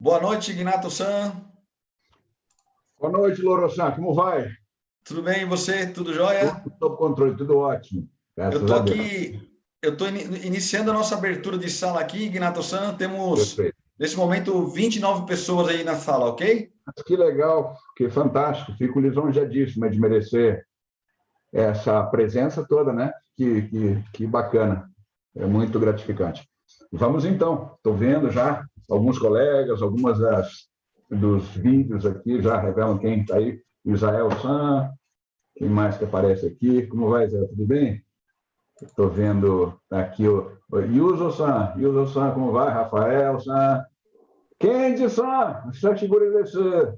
Boa noite, Ignato-san. Boa noite, Loro-san. Como vai? Tudo bem, e você? Tudo jóia? Tudo sob controle, tudo ótimo. Eu Graças estou a Deus. aqui, eu estou iniciando a nossa abertura de sala aqui, Ignato-san. Temos, Perfeito. nesse momento, 29 pessoas aí na sala, ok? Que legal, que fantástico. Fico lisonjeadíssimo de merecer essa presença toda, né? Que bacana. É muito gratificante. Vamos então. Estou vendo já alguns colegas, dos vídeos aqui já revelam quem está aí. Israel-san, quem mais que aparece aqui? Como vai, Zé? Tudo bem? Estou vendo aqui o Yuzo-san, como vai? Rafael-san, Kendi-san, Shashiguri-desu,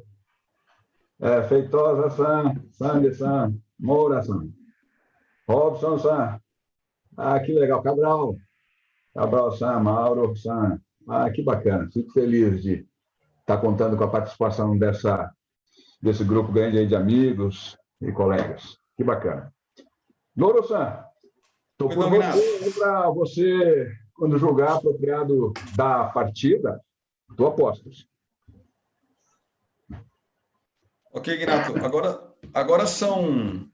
Feitosa-san, Sandy-san, Moura-san, Robson-san, que legal, Cabral-san, Mauro-san, que bacana, fico feliz de estar contando com a participação desse grupo grande aí de amigos e colegas, que bacana. Loro-san, estou por você para você, quando julgar apropriado da partida, estou a postos. Ok, Ignato. Agora são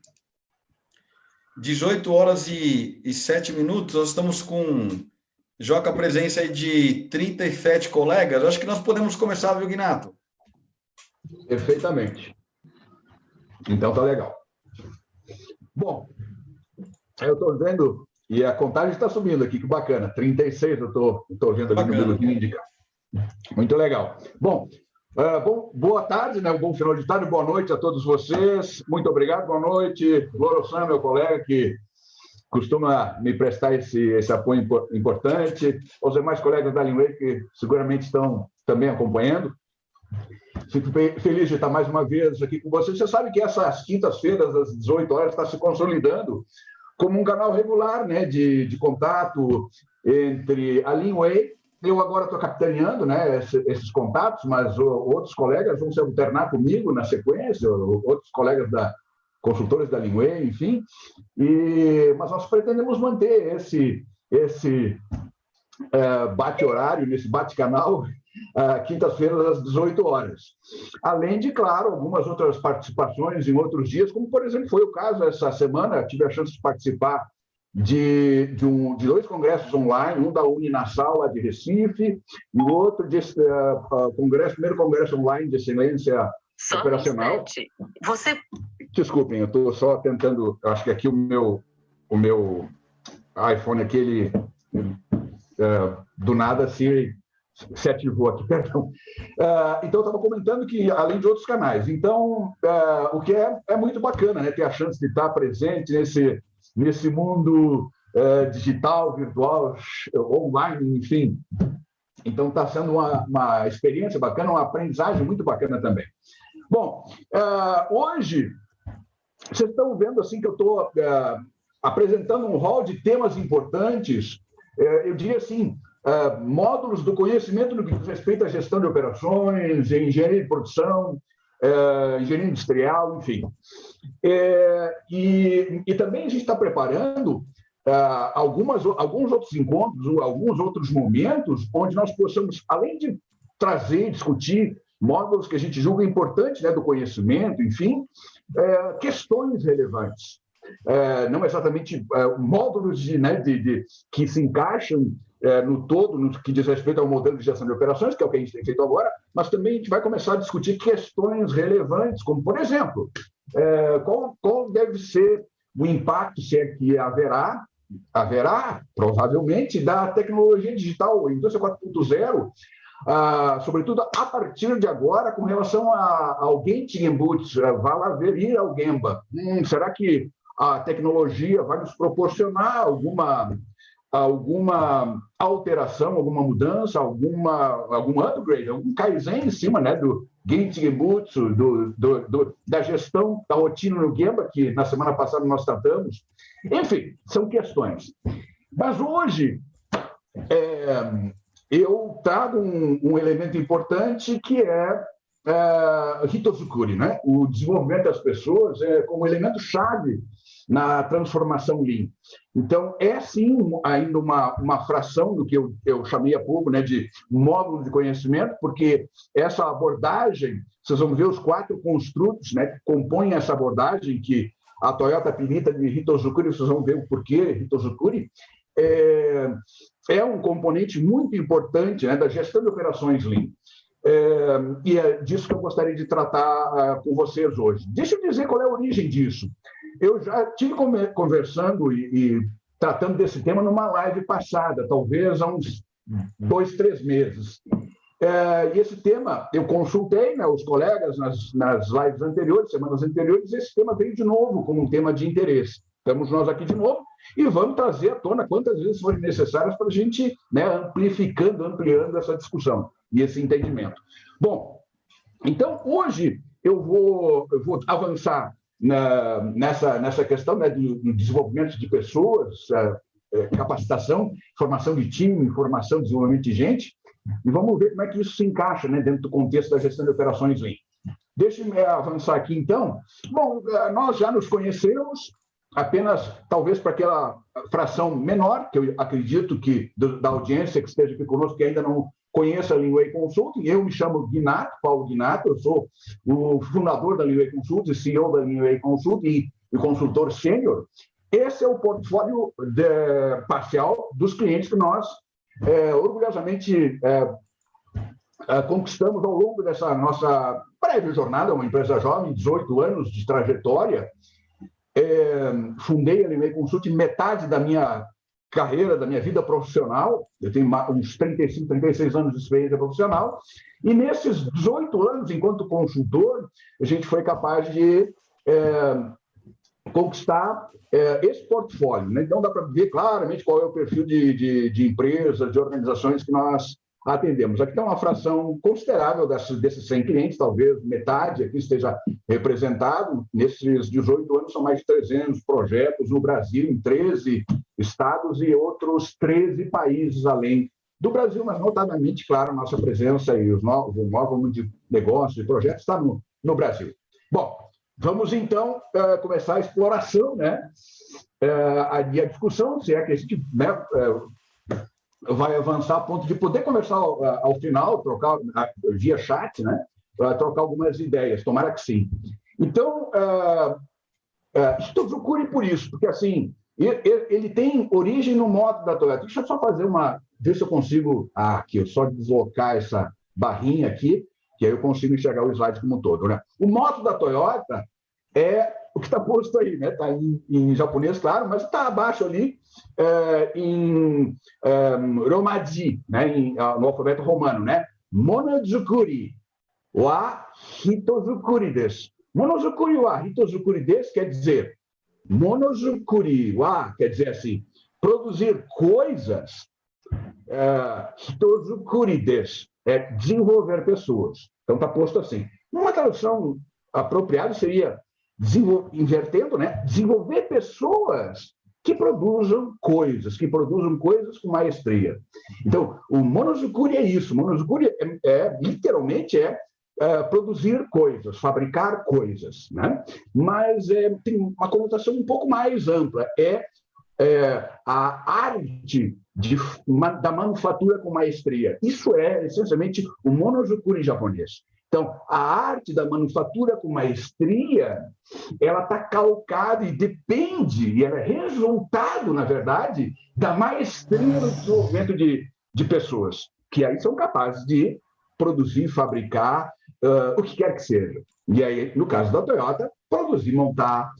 18 horas e 7 minutos. Nós estamos com a presença aí de 37 colegas. Acho que nós podemos começar, viu, Ignato? Perfeitamente. Então tá legal. Bom, eu estou vendo, e a contagem está subindo aqui, que bacana. 36 eu estou vendo ali no minutinho indicar. Muito legal. Bom, boa tarde, né? Um bom final de tarde, boa noite a todos vocês. Muito obrigado, boa noite. Loro-san, meu colega, que costuma me prestar esse apoio importante. Os demais colegas da Linway, que seguramente estão também acompanhando. Fico feliz de estar mais uma vez aqui com vocês. Você sabe que essas quintas-feiras, às 18 horas, está se consolidando como um canal regular, né, de contato entre a Linway. Eu agora estou capitaneando, né, esses contatos, mas outros colegas vão se alternar comigo na sequência, outros colegas consultores da Linway, enfim. Mas nós pretendemos manter esse bate-horário, nesse bate-canal, quintas-feiras às 18 horas. Além de, claro, algumas outras participações em outros dias, como, por exemplo, foi o caso essa semana, tive a chance de participar de dois congressos online, um da Uninasal, lá de Recife, e o outro primeiro congresso online de excelência operacional. Desculpem, eu estou só tentando, acho que aqui o meu iPhone aqui, ele do nada se ativou aqui, perdão. Então, eu estava comentando que, além de outros canais, então, o que é muito bacana, né, ter a chance de estar presente nesse mundo digital, virtual, online, enfim. Então, está sendo uma experiência bacana, uma aprendizagem muito bacana também. Bom, hoje, vocês estão vendo assim que eu estou apresentando um rol de temas importantes, eu diria assim, módulos do conhecimento no que diz respeito à gestão de operações, engenharia de produção, engenharia industrial, enfim. E também a gente está preparando alguns outros encontros, alguns outros momentos, onde nós possamos, além de trazer e discutir módulos que a gente julga importantes, né, do conhecimento, enfim, questões relevantes. Não exatamente módulos que se encaixam no todo, no que diz respeito ao modelo de gestão de operações, que é o que a gente tem feito agora, mas também a gente vai começar a discutir questões relevantes, como, por exemplo, qual deve ser o impacto, se é que haverá, provavelmente, da tecnologia digital, indústria 4.0, sobretudo a partir de agora, com relação ao Gentingenbutz, vá lá ver, ir ao Gemba. Será que a tecnologia vai nos proporcionar alguma alteração, alguma mudança, algum upgrade, algum Kaizen em cima, né, do Gentingenbutz, da gestão da rotina no Gemba, que na semana passada nós tratamos? Enfim, são questões. Mas hoje eu trago um elemento importante que é Hitozukuri, né? O desenvolvimento das pessoas como elemento-chave na transformação Lean. Então, é sim ainda uma fração do que eu chamei há pouco, né, de módulo de conhecimento, porque essa abordagem, vocês vão ver os 4 construtos, né, que compõem essa abordagem, que a Toyota apelida de Hitozukuri, vocês vão ver o porquê Hitozukuri, é um componente muito importante, né, da gestão de operações Lean. E é disso que eu gostaria de tratar com vocês hoje. Deixa eu dizer qual é a origem disso. Eu já estive conversando e tratando desse tema numa live passada, talvez há uns 2, 3 meses. E esse tema, eu consultei, né, os colegas nas lives anteriores, semanas anteriores, esse tema veio de novo como um tema de interesse. Estamos nós aqui de novo e vamos trazer à tona quantas vezes forem necessárias para a gente, né, ampliando essa discussão e esse entendimento. Bom, então, hoje eu vou avançar nessa questão, né, do desenvolvimento de pessoas, capacitação, formação de time, formação, desenvolvimento de gente, e vamos ver como é que isso se encaixa, né, dentro do contexto da gestão de operações Lean. Deixe-me avançar aqui, então. Bom, nós já nos conhecemos, apenas, talvez, para aquela fração menor, que eu acredito que da audiência que esteja aqui conosco, que ainda não conheça a Leanway Consulting. Eu me chamo Guinato, Paulo Guinato, eu sou o fundador da Leanway Consulting, CEO da Leanway Consulting e consultor sênior. Esse é o portfólio parcial dos clientes que nós orgulhosamente conquistamos ao longo dessa nossa breve jornada, uma empresa jovem, 18 anos de trajetória. Fundei a Leanway Consulting metade da minha carreira, da minha vida profissional. Eu tenho uns 35, 36 anos de experiência profissional, e nesses 18 anos, enquanto consultor, a gente foi capaz de conquistar esse portfólio, né? Então, dá para ver claramente qual é o perfil de empresas, de organizações que nós atendemos. Aqui está uma fração considerável desses 100 clientes, talvez metade aqui esteja representado. Nesses 18 anos, são mais de 300 projetos no Brasil, em 13 estados e outros 13 países além do Brasil, mas notadamente, claro, a nossa presença e o maior volume de negócios e projetos está no Brasil. Bom, vamos então começar a exploração, né? A discussão, se é que a gente, né, vai avançar a ponto de poder conversar ao final, trocar via chat, né? Trocar algumas ideias, tomara que sim. Então, procure por isso, porque assim, ele tem origem no modo da Toyota. Deixa eu só fazer ver se eu consigo, aqui, eu só deslocar essa barrinha aqui, que aí eu consigo enxergar o slide como um todo, né? O modo da Toyota é o que está posto aí, né? Está em japonês, claro, mas está abaixo ali em romaji, né? No alfabeto romano, né? Monozukuri wa hitozukuri desu. Monozukuri wa hitozukuri desu quer dizer, monozukuri wa quer dizer assim, produzir coisas, hitozukuri desu é desenvolver pessoas. Então está posto assim. Uma tradução apropriada seria invertendo, né? Desenvolver pessoas que produzam coisas com maestria. Então, o monozukuri é isso. Monozukuri literalmente produzir coisas, fabricar coisas, né? Mas tem uma conotação um pouco mais ampla. A arte da manufatura com maestria. Isso é, essencialmente, o monozukuri japonês. Então, a arte da manufatura com maestria, ela está calcada e depende, e ela é resultado, na verdade, da maestria no desenvolvimento de pessoas, que aí são capazes de produzir, fabricar, o que quer que seja. E aí, no caso da Toyota, produzir, montar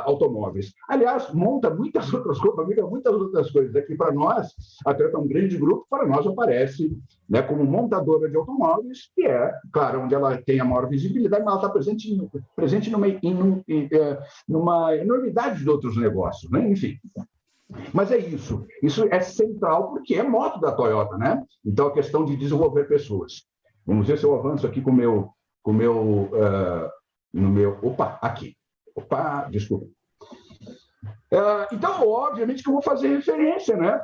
automóveis. Aliás, monta muitas outras coisas, fabrica muitas outras coisas. Aqui, para nós, a Toyota é um grande grupo, para nós aparece, né, como montadora de automóveis, que é, claro, onde ela tem a maior visibilidade, mas ela está presente numa enormidade de outros negócios, né? Enfim. Mas é isso. Isso é central porque é moto da Toyota, né? Então, a questão de desenvolver pessoas. Vamos ver se eu avanço aqui com o meu... Opa, aqui. Opa, desculpa. Então, obviamente que eu vou fazer referência, né,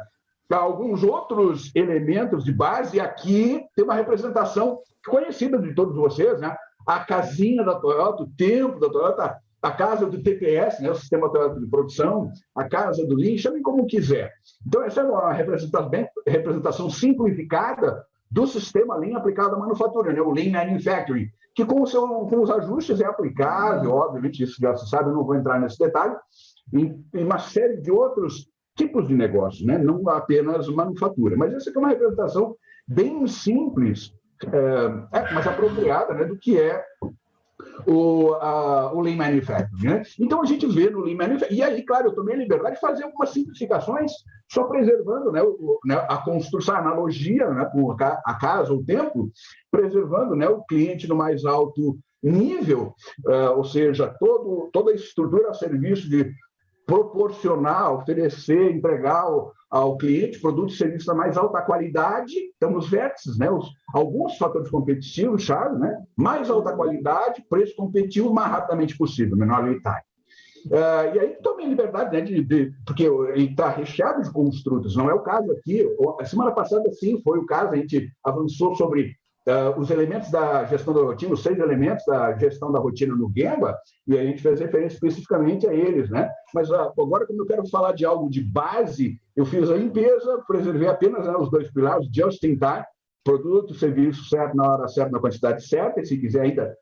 a alguns outros elementos de base. Aqui tem uma representação conhecida de todos vocês, né? A casinha da Toyota, o templo da Toyota, a casa do TPS, né, o Sistema Teórico de Produção, a casa do Lean, chamem como quiser. Então, essa é uma representação simplificada do sistema Lean aplicado à manufatura, né, o Lean Manufacturing, que com os ajustes é aplicável, obviamente, isso já se sabe, eu não vou entrar nesse detalhe, em uma série de outros tipos de negócios, né, não apenas manufatura. Mas essa aqui é uma representação bem simples, mas apropriada, né, do que é o Lean Manufacturing. Né? Então, a gente vê no Lean Manufacturing, e aí, claro, eu tomei a liberdade de fazer algumas simplificações, só preservando, né, a construção, a analogia, né, com a casa, o tempo, preservando, né, o cliente no mais alto nível, ou seja, toda a estrutura a serviço de proporcionar, oferecer, entregar ao cliente produtos e serviços da mais alta qualidade, então os vértices, né, alguns fatores competitivos, chave, né, mais alta qualidade, preço competitivo o mais rapidamente possível, menor lead time. E aí tomei a liberdade, né, porque ele está recheado de construtos, não é o caso aqui. A semana passada, sim, foi o caso, a gente avançou sobre os elementos da gestão da rotina, os 6 elementos da gestão da rotina no Gemba, e a gente fez referência especificamente a eles, né? Mas agora, como eu quero falar de algo de base, eu fiz a limpeza, preservei apenas, né, os 2 pilares, just in time, produto, serviço certo, na hora certa, na quantidade certa, e se quiser ainda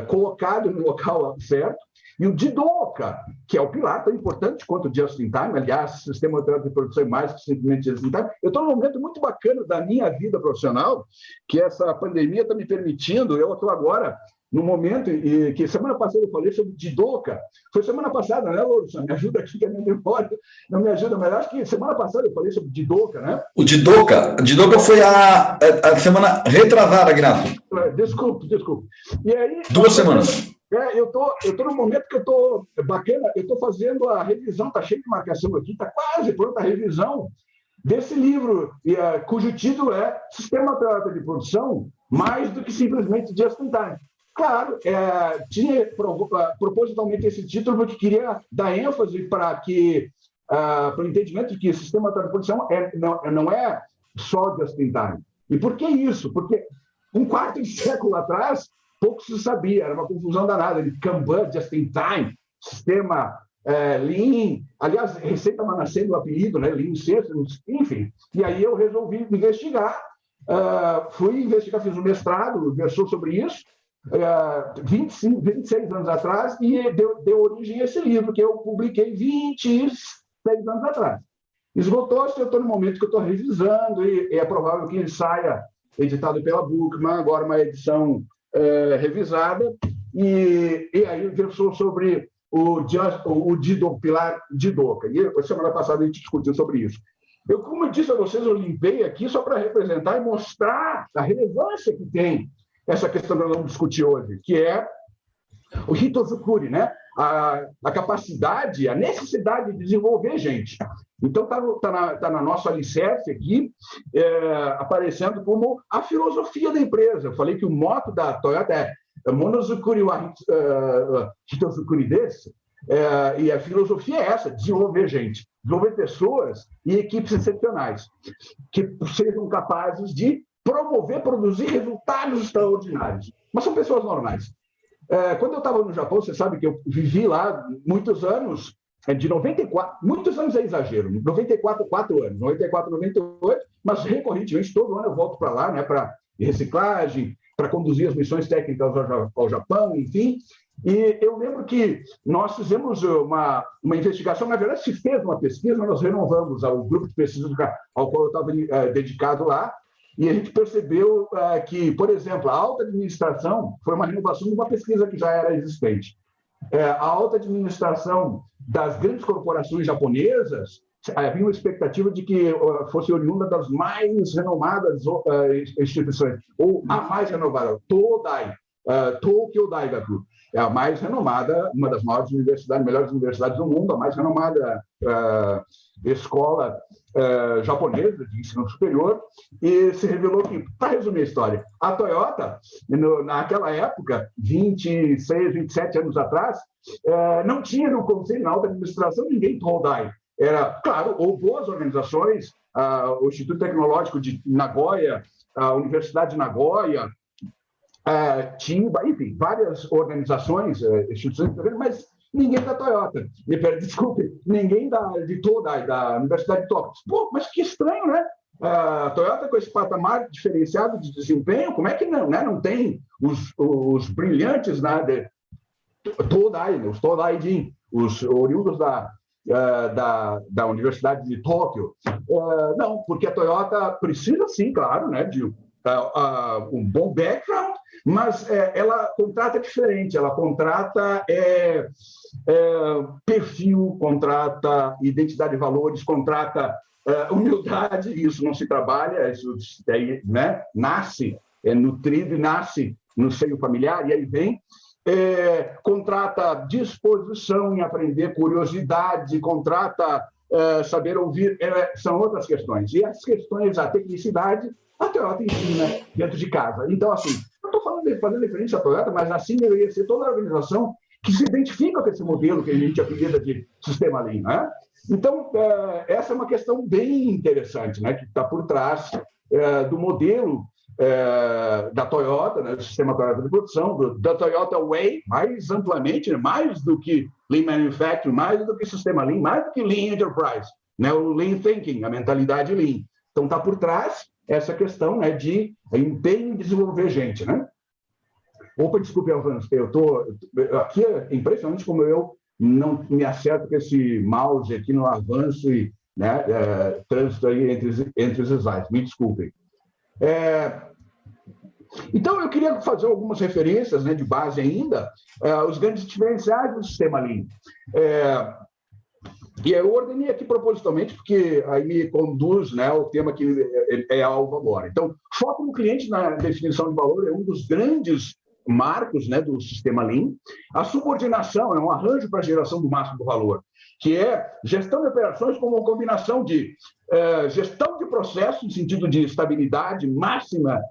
colocado no local certo, e o Jidoka, que é o pilar tão importante quanto o Just in Time, aliás, sistema de produção é mais que simplesmente Just in Time. Eu estou num momento muito bacana da minha vida profissional, que essa pandemia está me permitindo, eu estou agora no momento que semana passada eu falei sobre Jidoka. Foi semana passada, né, Lourenço? Me ajuda aqui, que a minha memória não me ajuda, mas acho que semana passada eu falei sobre Jidoka, né? O Jidoka foi a semana retrasada, Ignacio. Desculpe. E aí, 2 semanas. Eu tô num momento que eu tô bacana, eu tô fazendo a revisão, tá cheio de marcação aqui, tá quase pronta a revisão desse livro, cujo título é Sistema Teórico de Produção, mais do que simplesmente Just in Time. Claro, tinha propositalmente esse título porque queria dar ênfase para o entendimento de que o sistema de produção não é só just in time. E por que isso? Porque um quarto de século atrás, pouco se sabia, era uma confusão danada de Kanban, just in time, sistema Lean, aliás, recém estava nascendo o apelido, né? Lean Systems, enfim. E aí eu resolvi investigar, fui investigar, fiz um mestrado, versou sobre isso, 26 anos atrás, e deu origem a esse livro, que eu publiquei 26 anos atrás. Esgotou-se, eu estou no momento que eu estou revisando, e é provável que ele saia editado pela Bookman, agora uma edição revisada, e aí versou sobre o pilar Jidoka. E a semana passada a gente discutiu sobre isso. Como eu disse a vocês, eu limpei aqui só para representar e mostrar a relevância que tem essa questão que nós vamos discutir hoje, que é o Hitozukuri, né? A capacidade, a necessidade de desenvolver gente. Então, está na nossa alicerce aqui, aparecendo como a filosofia da empresa. Eu falei que o moto da Toyota é Monozukuri wa Hitozukuri desu, e a filosofia é essa, desenvolver gente, desenvolver pessoas e equipes excepcionais, que sejam capazes de promover, produzir resultados extraordinários. Mas são pessoas normais. Quando eu estava no Japão, você sabe que eu vivi lá muitos anos, de 94, muitos anos é exagero, 94, 4 anos, 94, 98, mas recorrentemente, todo ano eu volto para lá, né, para reciclagem, para conduzir as missões técnicas ao Japão, enfim. E eu lembro que nós fizemos uma investigação, na verdade, se fez uma pesquisa, nós renovamos o grupo de pesquisa ao qual eu estava dedicado lá, e a gente percebeu que, por exemplo, a alta administração foi uma renovação de uma pesquisa que já era existente. A alta administração das grandes corporações japonesas, havia uma expectativa de que fosse oriunda das mais renomadas instituições, ou a mais renovada, Todai, Tokyo Daigaku. É a mais renomada, uma das maiores universidades, melhores universidades do mundo, a mais renomada escola japonesa de ensino superior, e se revelou que, para resumir a história, a Toyota, naquela época, 26, 27 anos atrás, não tinha no Conselho, na alta administração, ninguém Todai. Era, claro, ou boas organizações, o Instituto Tecnológico de Nagoya, a Universidade de Nagoya, TIBA, enfim, várias organizações, instituições, mas ninguém da Toyota. Desculpe, ninguém de toda da Universidade de Tóquio. Pô, mas que estranho, né? A Toyota com esse patamar diferenciado de desempenho, como é que não, né? Não tem os brilhantes, né? Os Todai, os oriundos da Universidade de Tóquio. Não, porque a Toyota precisa, sim, claro, né, de um bom background, mas ela contrata diferente, ela contrata perfil, contrata identidade de valores, contrata humildade, isso não se trabalha, isso né, nasce, é nutrido e nasce no seio familiar, e aí vem. Contrata disposição em aprender, curiosidade, contrata saber ouvir, são outras questões. E as questões, a tecnicidade, a Toyota ensina dentro de casa. Então, assim, não estou fazendo referência à Toyota, mas assim deveria ser toda a organização que se identifica com esse modelo que a gente apelida de sistema Lean, né? Então, essa é uma questão bem interessante, né, que está por trás do modelo da Toyota, né, do sistema Toyota de produção, da Toyota Way, mais amplamente, né, mais do que Lean Manufacturing, mais do que sistema Lean, mais do que Lean Enterprise, né, o Lean Thinking, a mentalidade Lean. Então, está por trás essa questão, né, de empenho em desenvolver gente, né? Opa, desculpe, Alvano, aqui é impressionante como eu não me acerto com esse mouse aqui no avanço e, né, trânsito aí entre os slides, me desculpem. Então, eu queria fazer algumas referências, né, de base ainda, os grandes diferenciais do sistema Lean. E eu ordenei aqui propositalmente, porque aí me conduz, né, ao tema que é alvo agora. Então, foco no cliente na definição de valor é um dos grandes marcos, né, do sistema Lean. A subordinação é um arranjo para a geração do máximo do valor, que é gestão de operações como uma combinação de gestão de processo, no sentido de estabilidade, máxima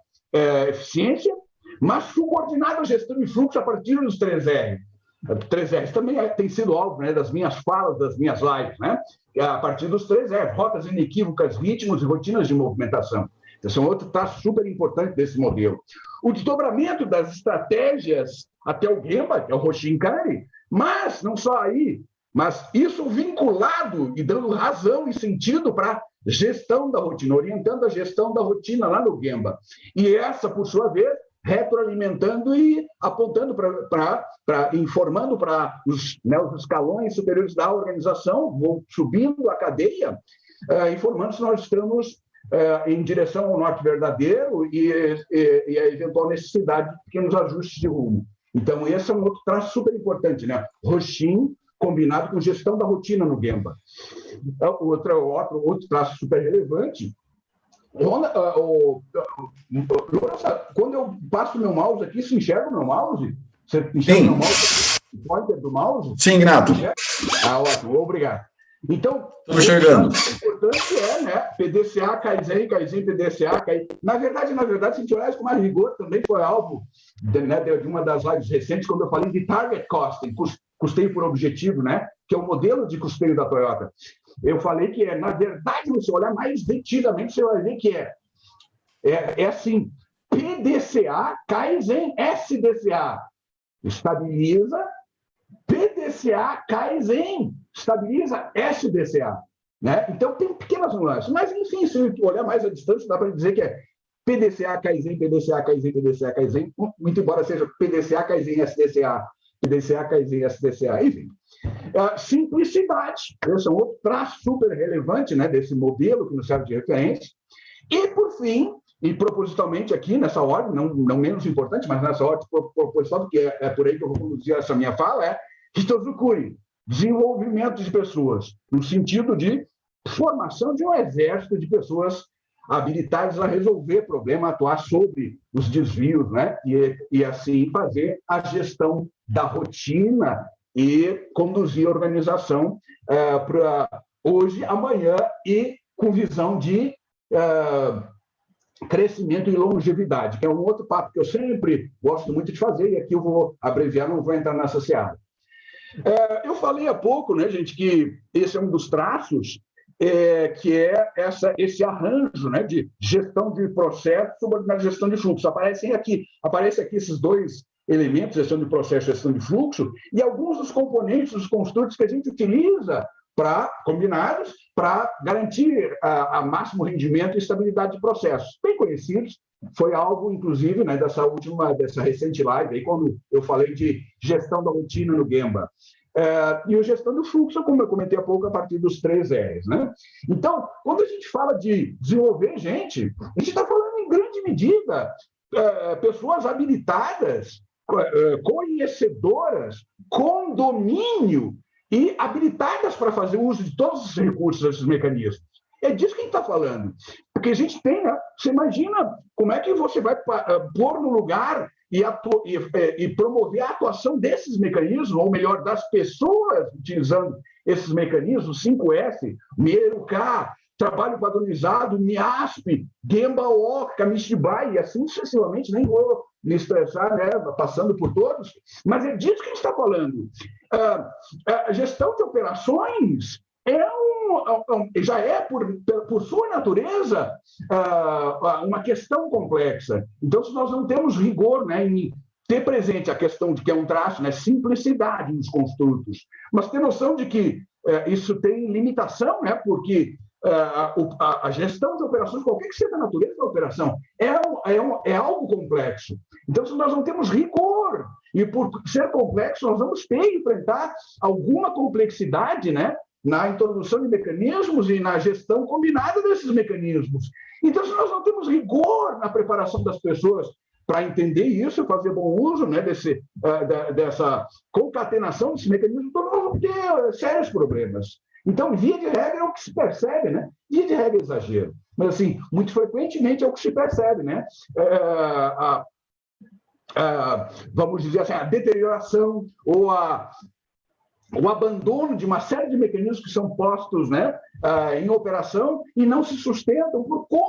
eficiência, mas subordinado à gestão de fluxo a partir dos 3R. 3Rs também tem sido alvo, né, das minhas falas, das minhas lives, né? A partir dos 3Rs, rotas inequívocas, ritmos e rotinas de movimentação. Esse é um outro traço super importante desse modelo. O desdobramento das estratégias até o Gemba, que é o Hoshinkari, mas não só aí, mas isso vinculado e dando razão e sentido para a gestão da rotina, orientando a gestão da rotina lá no Gemba. E essa, por sua vez, retroalimentando e apontando informando para os escalões superiores da organização, vou subindo a cadeia, informando se nós estamos em direção ao norte verdadeiro e a eventual necessidade de pequenos ajustes de rumo. Então, esse é um outro traço super importante, né? Hoshin combinado com gestão da rotina no Gemba. Outro traço super relevante. Quando eu passo meu mouse aqui, se enxerga o meu mouse? Você enxerga o meu mouse? O pointer do mouse? Sim, Renato. Ótimo, obrigado. Então, estou enxergando. O importante né, PDCA, Kaizen, PDCA, Kaizen. Na verdade, se a gente olhar isso com mais rigor, também foi alvo de uma das lives recentes, quando eu falei de target costing, custeio por objetivo, né, que é o modelo de custeio da Toyota. Eu falei que na verdade, se você olhar mais detidamente, você vai ver que é assim, PDCA, Kaizen, SDCA, estabiliza, PDCA, Kaizen, estabiliza, SDCA. Né? Então, tem pequenas nuances. Mas, enfim, se olhar mais à distância, dá para dizer que é PDCA, Kaizen, PDCA, Kaizen, PDCA, Kaizen, muito embora seja PDCA, Kaizen, SDCA, PDCA, Kaizen, SDCA, enfim. Simplicidade, esse é um outro traço super relevante, né, desse modelo que nos serve de referência. E, por fim, e propositalmente aqui, nessa ordem, não menos importante, mas nessa ordem proposital, porque é por aí que eu vou conduzir essa minha fala, é Hitozukuri, desenvolvimento de pessoas, no sentido de formação de um exército de pessoas habilitadas a resolver problema, atuar sobre os desvios, né? E assim fazer a gestão da rotina e conduzir a organização para hoje, amanhã e com visão de crescimento e longevidade, que é um outro papo que eu sempre gosto muito de fazer, e aqui eu vou abreviar, não vou entrar nessa seara. Eu falei há pouco, né, gente, que esse é um dos traços que é esse arranjo, né, de gestão de processo subordinado à gestão de fluxo. Aparecem aqui esses dois elementos, gestão de processo e gestão de fluxo, e alguns dos componentes, dos construtos que a gente utiliza combinados para garantir a máximo rendimento e estabilidade de processos. Bem conhecidos, foi alvo, inclusive, né, dessa recente live, aí, quando eu falei de gestão da rotina no Gemba. E a gestão do fluxo, como eu comentei há pouco, a partir dos 3 R's. Né? Então, quando a gente fala de desenvolver gente, a gente está falando, em grande medida, pessoas habilitadas, conhecedoras, com domínio e habilitadas para fazer uso de todos os recursos, esses mecanismos. É disso que a gente está falando. Porque a gente tem, né? Você imagina como é que você vai pôr no lugar e promover a atuação desses mecanismos, ou melhor, das pessoas utilizando esses mecanismos, 5S, MIERUK, trabalho padronizado, MIASP, Gemba-O, Kamishibai, e assim sucessivamente, nem vou me estressar, né, passando por todos, mas é disso que a gente está falando. A gestão de operações já é, por sua natureza, uma questão complexa. Então, se nós não temos rigor, né, em ter presente a questão de que é um traço, né, simplicidade nos construtos, mas ter noção de que isso tem limitação, né, porque a gestão de operações, qualquer que seja a natureza da operação, é algo complexo. Então, se nós não temos rigor, e por ser complexo, nós vamos ter que enfrentar alguma complexidade, né, na introdução de mecanismos e na gestão combinada desses mecanismos. Então, se nós não temos rigor na preparação das pessoas para entender isso, fazer bom uso, né, dessa concatenação desses mecanismos, então nós vamos ter sérios problemas. Então, via de regra, é o que se percebe, né? Via de regra é exagero. Mas, assim, muito frequentemente é o que se percebe, né? Vamos dizer assim, a deterioração ou o abandono de uma série de mecanismos que são postos, né, em operação e não se sustentam,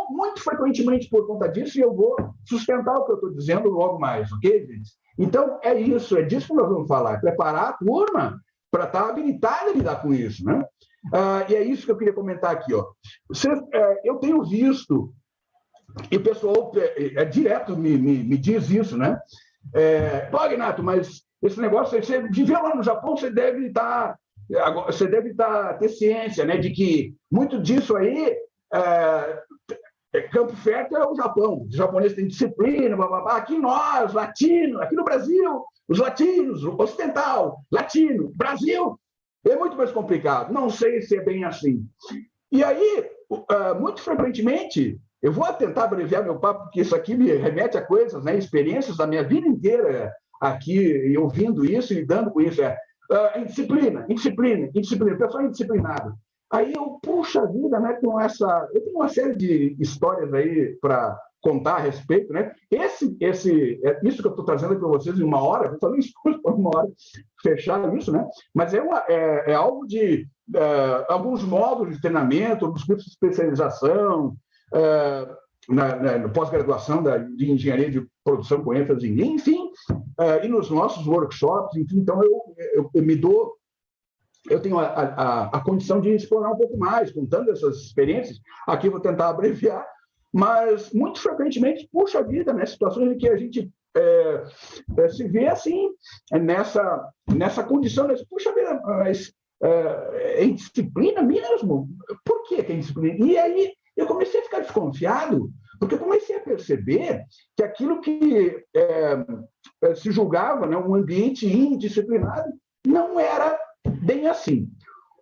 muito frequentemente por conta disso, e eu vou sustentar o que eu estou dizendo logo mais, ok, gente? Então, é disso que nós vamos falar, preparar a turma para estar habilitada a lidar com isso, né? E é isso que eu queria comentar aqui, ó. Eu tenho visto, e o pessoal direto me diz isso, né? Pô, Ignato, mas esse negócio, você viveu lá no Japão, você deve ter ciência, né, de que muito disso aí, campo fértil é o Japão. Os japoneses têm disciplina, blá, blá, blá. Aqui nós, latinos, aqui no Brasil, os latinos, ocidental, latino, Brasil, é muito mais complicado. Não sei se é bem assim. E aí, muito frequentemente, eu vou tentar abreviar meu papo, porque isso aqui me remete a coisas, né, experiências da minha vida inteira aqui, ouvindo isso e lidando com isso. Indisciplina, o pessoal é indisciplinado. Aí eu, puxa vida, né, eu tenho uma série de histórias aí para contar a respeito, né? Isso que eu estou trazendo para vocês em 1 hora, vou fazer isso por 1 hora, fechar isso, né? Mas é algo de alguns módulos de treinamento, alguns cursos de especialização, na pós-graduação de engenharia de produção com ênfase em Lean, enfim, e nos nossos workshops, enfim. Então eu tenho a condição de explorar um pouco mais, contando essas experiências. Aqui vou tentar abreviar, mas muito frequentemente, puxa vida, né, situações em que a gente se vê assim, nessa condição, puxa vida, mas é indisciplina mesmo? Por que é indisciplina? E aí eu comecei a ficar desconfiado, porque eu comecei a perceber que aquilo que se julgava, né, um ambiente indisciplinado não era bem assim.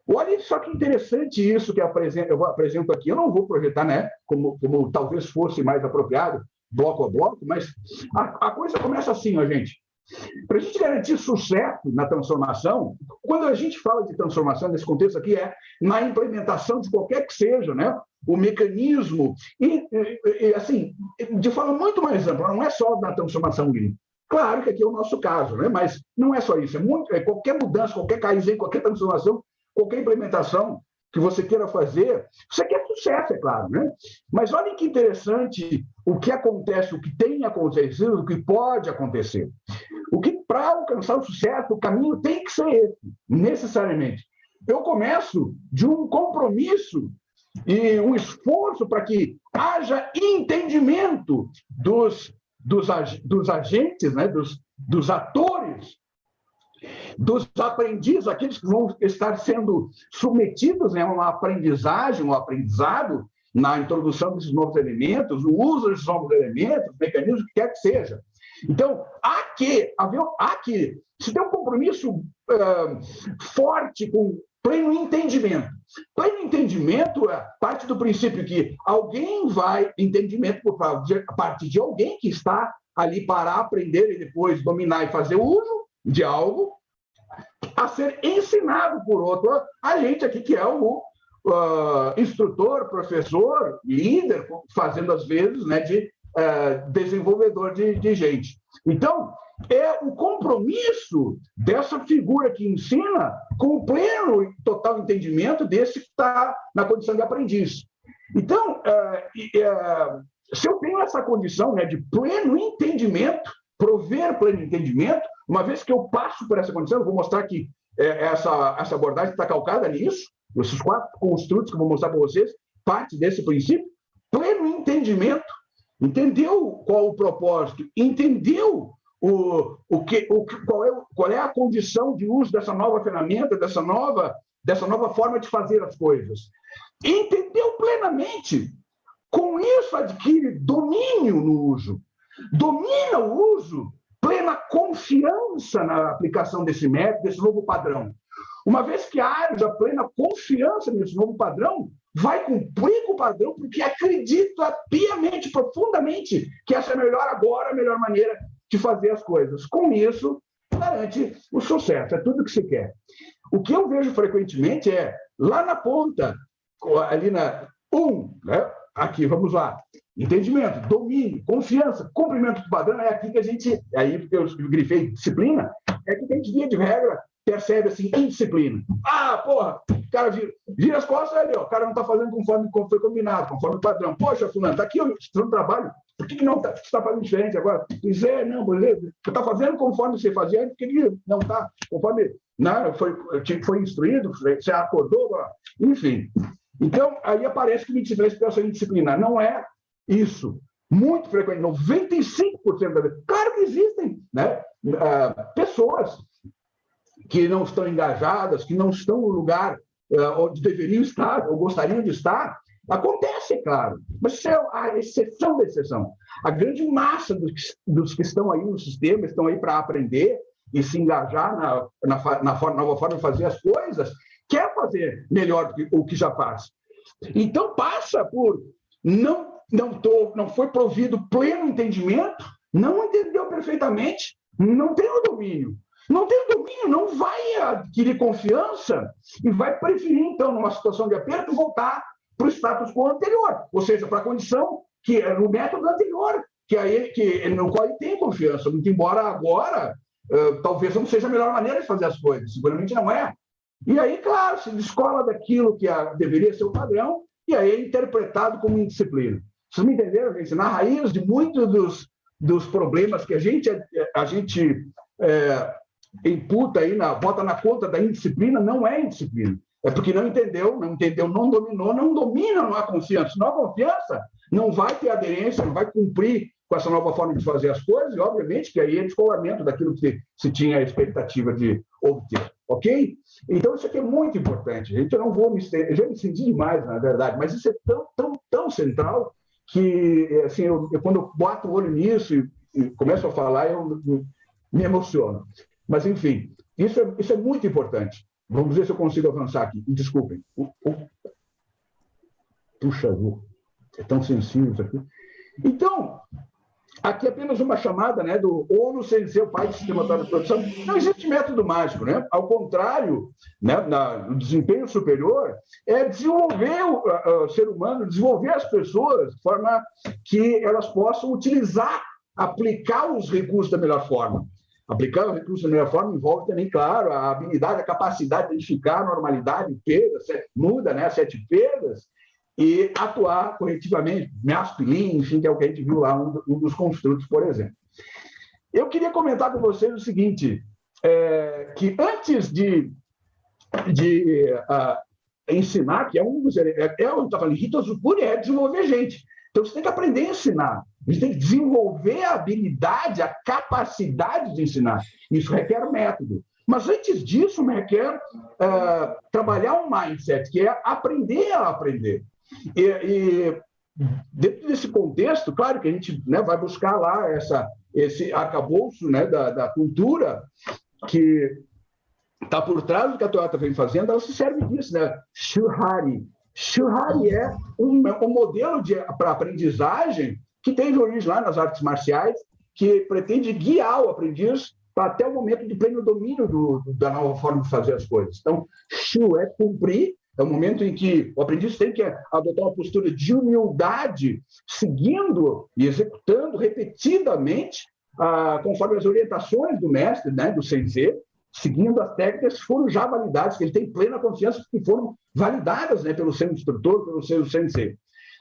Olha só que interessante isso que eu apresento aqui. Eu não vou projetar, né, como talvez fosse mais apropriado, bloco a bloco, mas a coisa começa assim, ó, gente. Para a gente garantir sucesso na transformação, quando a gente fala de transformação nesse contexto aqui, na implementação de qualquer que seja, né, o mecanismo, e assim, de forma muito mais ampla, não é só na transformação Lean. Claro que aqui é o nosso caso, né, mas não é só isso, qualquer mudança, qualquer Kaizen, qualquer transformação, qualquer implementação que você queira fazer, você quer sucesso, é claro, né? Mas olhem que interessante o que acontece, o que tem acontecido, o que pode acontecer. O que, para alcançar o sucesso, o caminho tem que ser esse, necessariamente. Eu começo de um compromisso e um esforço para que haja entendimento dos agentes, né, dos atores, dos aprendizes, aqueles que vão estar sendo submetidos, né, a uma aprendizagem, um aprendizado na introdução desses novos elementos, o uso desses novos elementos, mecanismos, o que quer que seja. Então, há que se ter um compromisso forte com pleno entendimento. Pleno entendimento parte do princípio que alguém vai, entendimento a partir de alguém que está ali para aprender e depois dominar e fazer uso de algo, a ser ensinado por outro agente aqui, que é o instrutor, professor, líder, fazendo às vezes, né, de desenvolvedor de gente. Então, é o compromisso dessa figura que ensina com o pleno e total entendimento desse que está na condição de aprendiz. Então, se eu tenho essa condição, né, de pleno entendimento, prover pleno entendimento, uma vez que eu passo por essa condição, eu vou mostrar que essa abordagem está calcada nisso, esses 4 construtos que eu vou mostrar para vocês, parte desse princípio, pleno entendimento, entendeu qual o propósito, entendeu qual é a condição de uso dessa nova ferramenta, dessa nova forma de fazer as coisas. Entendeu plenamente. Com isso, adquire domínio no uso. Domina o uso, plena confiança na aplicação desse método, desse novo padrão. Uma vez que haja plena confiança nesse novo padrão, vai cumprir com o padrão porque acredita piamente, profundamente, que essa é a melhor maneira de fazer as coisas. Com isso, garante o sucesso, é tudo que se quer. O que eu vejo frequentemente é, lá na ponta, ali na 1, né? Aqui, vamos lá, entendimento, domínio, confiança, cumprimento do padrão, é aqui que a gente, aí porque eu grifei disciplina, é aqui que a gente, via de regra, percebe assim, indisciplina. Porra, o cara vira as costas, ali, ó, o cara não está fazendo conforme foi combinado, conforme o padrão. Poxa, fulano, está aqui o trabalho, por que não está fazendo diferente agora? Você está fazendo conforme você fazia, por que não está conforme foi instruído, você acordou, enfim. Então, aí aparece que 23 pessoas indisciplinadas. Não é isso. Muito frequente, 95% da vez. Claro que existem, né, pessoas que não estão engajadas, que não estão no lugar onde deveriam estar, ou gostariam de estar. Acontece, é claro, mas isso é a exceção da exceção. A grande massa dos que estão aí no sistema, estão aí para aprender e se engajar na nova forma de fazer as coisas, quer fazer melhor do que o que já faz. Então, passa por não foi provido pleno entendimento, não entendeu perfeitamente, não tem o domínio. Não tem o domínio, não vai adquirir confiança e vai preferir, então, numa situação de aperto, voltar para o status quo anterior, ou seja, para a condição que é no método anterior, no qual ele tem confiança, muito embora agora talvez não seja a melhor maneira de fazer as coisas, seguramente não é. E aí, claro, se descola daquilo que deveria ser o padrão, e aí é interpretado como indisciplina. Vocês me entenderam, gente? Na raiz de muitos dos problemas que a gente imputa aí, bota na conta da indisciplina, não é indisciplina. É porque não entendeu, não dominou, não domina, não há confiança. Não há confiança, não vai ter aderência, não vai cumprir com essa nova forma de fazer as coisas, e obviamente que aí é descolamento daquilo que se tinha a expectativa de obter, ok? Então isso aqui é muito importante. Eu não vou eu já me senti demais, na verdade, mas isso é tão central que, assim, quando eu boto o olho nisso e começo a falar, eu me emociono. Mas, enfim, isso é muito importante. Vamos ver se eu consigo avançar aqui. Desculpem. Puxa, é tão sensível isso aqui. Então, aqui é apenas uma chamada, né, do ONU sem ser o pai do sistema de produção. Não existe método mágico, né? Ao contrário, né, no desempenho superior, é desenvolver o ser humano, desenvolver as pessoas de forma que elas possam utilizar, aplicar os recursos da melhor forma. Aplicar o recurso da melhor forma envolve também, claro, a habilidade, a capacidade de identificar a normalidade, perdas, muda, né, 7 perdas, e atuar corretivamente, Maspelin, enfim, que é o que a gente viu lá, um dos construtos, por exemplo. Eu queria comentar com vocês o seguinte, que antes de ensinar, que é um dos Hitozukuri é desenvolver gente. Então, você tem que aprender a ensinar. Você tem que desenvolver a habilidade, a capacidade de ensinar. Isso requer método. Mas, antes disso, requer trabalhar um mindset, que é aprender a aprender. E dentro desse contexto, claro que a gente, né, vai buscar lá esse arcabouço, né, da cultura que está por trás do que a Toyota vem fazendo. Ela se serve disso, né? Shuhari. Shuhari é um modelo para aprendizagem que tem origem lá nas artes marciais, que pretende guiar o aprendiz até o momento de pleno domínio da nova forma de fazer as coisas. Então, Shu é cumprir, é o momento em que o aprendiz tem que adotar uma postura de humildade, seguindo e executando repetidamente, conforme as orientações do mestre, né, do sensei, seguindo as técnicas que foram já validadas, que ele tem plena confiança que foram validadas, né, pelo seu instrutor, pelo seu sensei.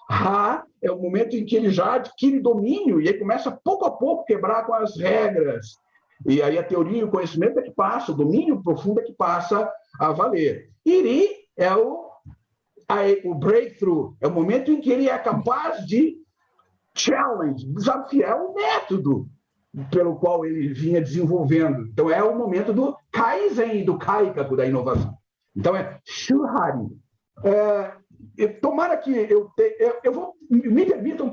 Ha é o momento em que ele já adquire domínio e aí começa pouco a pouco quebrar com as regras. E aí a teoria e o conhecimento é que passa, o domínio profundo é que passa a valer. Iri é o breakthrough, é o momento em que ele é capaz de desafiar o método pelo qual ele vinha desenvolvendo. Então, é o momento do Kaizen, do Kaikaku, da inovação. Então, é Shuhari. Tomara que eu vou... Me permitam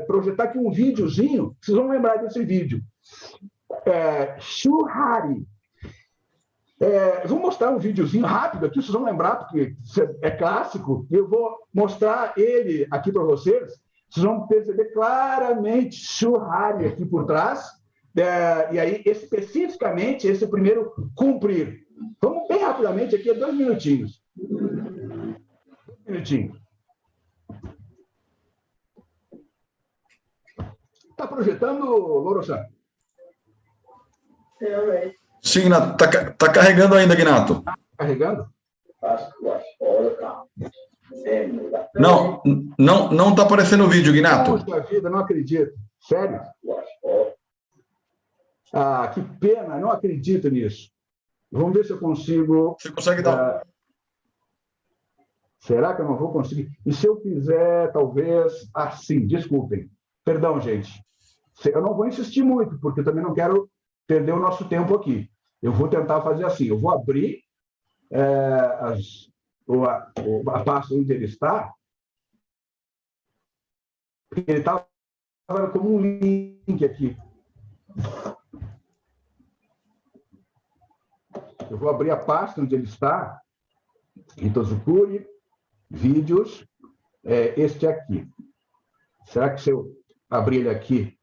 projetar aqui um videozinho, vocês vão lembrar desse vídeo. Shuhari. Vou mostrar um videozinho rápido aqui, vocês vão lembrar, porque é clássico. Eu vou mostrar ele aqui para vocês. Vocês vão perceber claramente Shuhari aqui por trás. E aí, especificamente, esse primeiro cumprir. Vamos bem rapidamente aqui, 2 minutinhos. 2 minutinhos. Está projetando, Loro-san? Sim, está carregando ainda, Ginato. Carregando? Não está aparecendo o vídeo, Ginato. Puxa vida, não acredito. Sério? Que pena, não acredito nisso. Vamos ver se eu consigo... Você consegue dar... Será que eu não vou conseguir? E se eu fizer, talvez, assim, desculpem. Perdão, gente. Eu não vou insistir muito, porque eu também não quero perder o nosso tempo aqui. Eu vou tentar fazer assim. Eu vou abrir a pasta onde ele está. Ele estava como um link aqui. Eu vou abrir a pasta onde ele está. Hitozukuri, vídeos, este aqui. Será que se eu abrir ele aqui...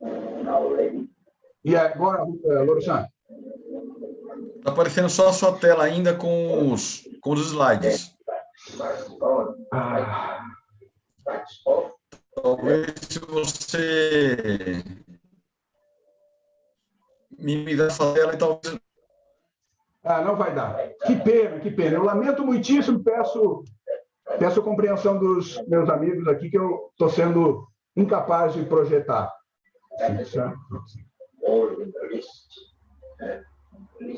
E agora, Loro-san? Está aparecendo só a sua tela ainda com os slides. Talvez se você me der essa tela, talvez... Não vai dar. Que pena, que pena. Eu lamento muitíssimo, peço compreensão dos meus amigos aqui, que eu estou sendo incapaz de projetar.